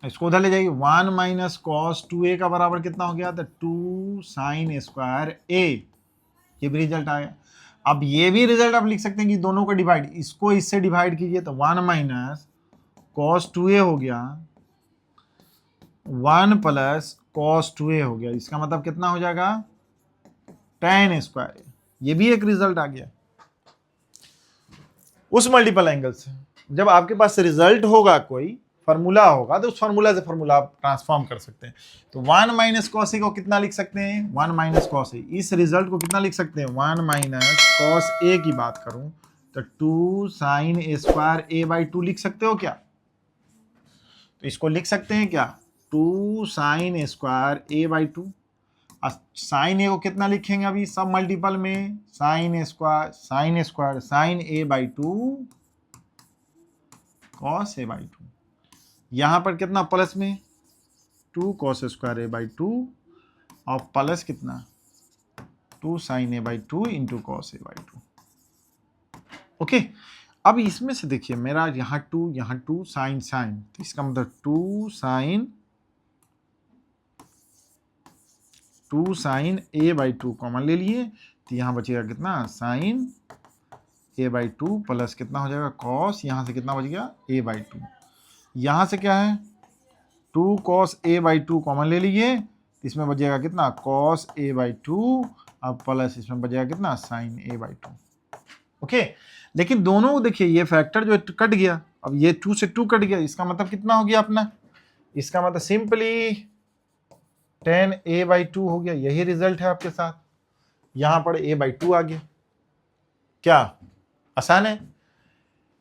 इसको उधर ले जाइए 1 माइनस cos 2a का बराबर कितना हो गया तो 2 साइन स्क्वायर a, ये भी रिजल्ट आ गया। अब ये भी रिजल्ट आप लिख सकते हैं कि दोनों को डिवाइड, इसको इससे डिवाइड कीजिए तो 1 माइनस cos 2a हो गया 1 प्लस cos 2a हो गया, इसका मतलब कितना हो जाएगा tan स्क्वायर, ये भी एक रिजल्ट आ गया उस मल्टीपल एंगल से। जब आपके पास रिजल्ट होगा, कोई फार्मूला होगा, तो उस फार्मूला से फार्मूला आप ट्रांसफॉर्म कर सकते हैं। तो 1 माइनस कॉस ए को कितना लिख सकते हैं, 1 माइनस कॉस ए। इस रिजल्ट को कितना लिख सकते हैं, 1 माइनस कॉस ए की बात करूं तो 2 sine A square A by 2 लिख सकते हो क्या? तो इसको लिख सकते हैं क्या, 2 sine A square A by 2। Sine A को कितना लिखेंगे अभी सब मल्टीपल में, sine A square sine A by 2 cos A by 2। यहां पर कितना प्लस में 2 कॉस स्क्वायर ए बाई 2 और प्लस कितना 2 sine A by 2 into cos A by 2। Okay, अब इसमें से देखिए मेरा यहाँ 2 साइन तो इसका मतलब 2 साइन ए बाई 2 कॉमन ले लिए, तो यहाँ बचेगा कितना साइन ए बाई 2 प्लस कितना हो जाएगा कॉस, यहाँ से कितना बच गया ए बाई 2। यहाँ से क्या है 2 कॉस ए बाई 2 कॉमन ले लीजिए, इसमें बचेगा कितना कॉस ए बाई 2 अब प्लस इसमें बचेगा कितना साइन ए बाई 2। ओके, लेकिन दोनों देखिए ये फैक्टर जो कट गया, अब ये 2 से 2 कट गया, इसका मतलब कितना हो गया अपना, इसका मतलब सिंपली 10 ए बाई 2 हो गया। यही रिजल्ट है आपके साथ, यहां पर ए बाई 2 आ गया। क्या आसान है?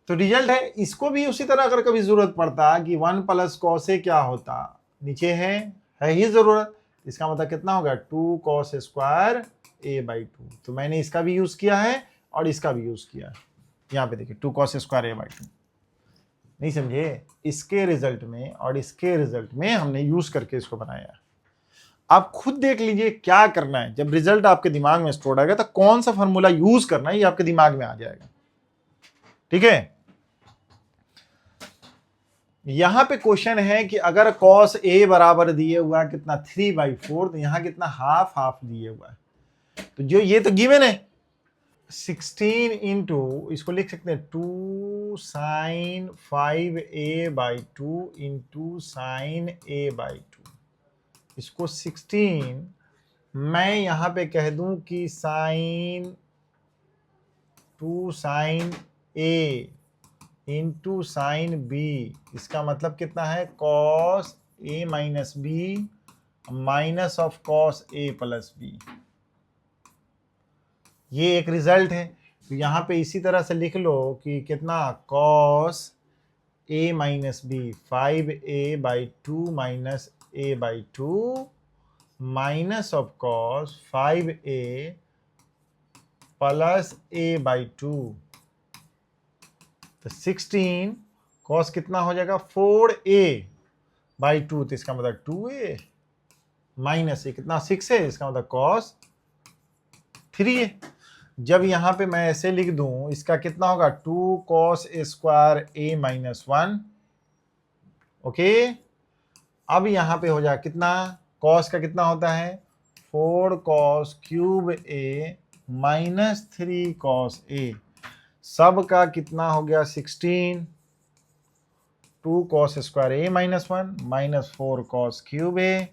तो रिजल्ट है। इसको भी उसी तरह अगर कभी जरूरत पड़ता कि 1 प्लस कॉस ए क्या होता, नीचे है ही जरूरत, इसका मतलब कितना होगा 2 कॉस स्क्वायर ए बाई 2। तो मैंने इसका भी यूज किया है और इसका भी यूज किया है। यहाँ पे देखिए 2 कॉस स्क्वायर ए बाई 2। नहीं समझे? इसके रिजल्ट में और इसके रिजल्ट में हमने यूज करके इसको बनाया। आप खुद देख लीजिए क्या करना है। जब रिजल्ट आपके दिमाग में स्टोर आएगा तो कौन सा फॉर्मूला यूज करना है ये आपके दिमाग में आ जाएगा। ठीक है, यहां पे क्वेश्चन है कि अगर cos a बराबर दिए हुआ है कितना 3/4, तो यहां कितना हाफ दिए हुआ है। तो जो ये तो गिवन है 16 इंटू, इसको लिख सकते हैं 2 sign 5a/2 into sine a/2। इसको 16 मैं यहां पे कह दूं कि sine 2 sine a into sine b, इसका मतलब कितना है cos a minus B minus of cos a plus B. ये एक रिजल्ट है। तो यहां पे इसी तरह से लिख लो कि कितना cos a minus B 5a/2 minus a/2 minus of cos 5a plus a/2। तो 16 कॉस कितना हो जाएगा 4a/2, तो इसका मतलब 2a माइनस ए कितना 6 है, इसका मतलब कॉस 3a। जब यहां पे मैं ऐसे लिख दूं, इसका कितना होगा 2 cos square a minus 1। Okay, अब यहां पे हो जाए कितना, कॉस का कितना होता है 4 cos cube a minus 3 cos a, सब का कितना हो गया 16, 2 cos square a minus 1 minus 4 cos cube a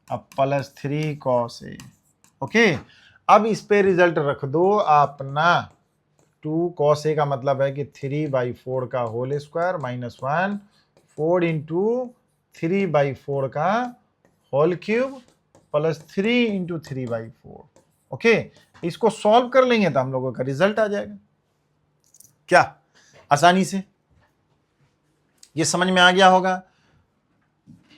अब प्लस 3 कॉस a। ओके, अब इस पे रिजल्ट रख दो अपना। 2 कॉस a का मतलब है कि 3/4 का होल स्क्वायर माइनस 1 4 इंटू 3/4 का whole cube plus 3 into 3/4। Okay, इसको सॉल्व कर लेंगे तो हम लोगों का रिजल्ट आ जाएगा। क्या आसानी से ये समझ में आ गया होगा।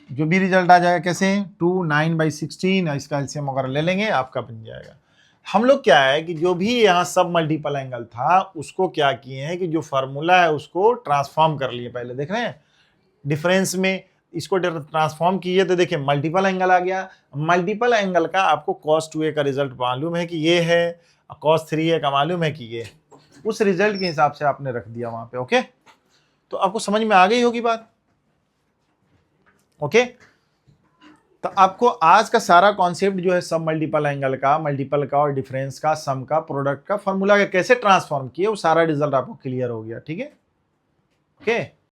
जो भी रिजल्ट आ जाएगा कैसे 2 9/16 इसका एलसीएम वगैरह ले लेंगे, आपका बन जाएगा। हम लोग क्या है कि जो भी यहाँ सब मल्टीपल एंगल था उसको क्या किए हैं कि जो फार्मूला है उसको ट्रांसफॉर्म कर लिए। पहले देख रहे हैं डिफरेंस में इसको ट्रांसफॉर्म किए तो देखिए मल्टीपल एंगल आ गया। मल्टीपल एंगल का आपको cos 2a का रिजल्ट मालूम है कि ये है, cos 3a का मालूम है कि ये, उस रिजल्ट के हिसाब से आपने रख दिया वहां पे। ओके, तो आपको समझ में आ गई होगी बात। ओके, तो आपको आज का सारा कॉन्सेप्ट जो है सब मल्टीपल एंगल का, मल्टीपल का और डिफरेंस का, सम का, प्रोडक्ट का, फॉर्मूला का कैसे ट्रांसफॉर्म किए वो सारा रिजल्ट आपको क्लियर हो गया। ठीक है, ओके।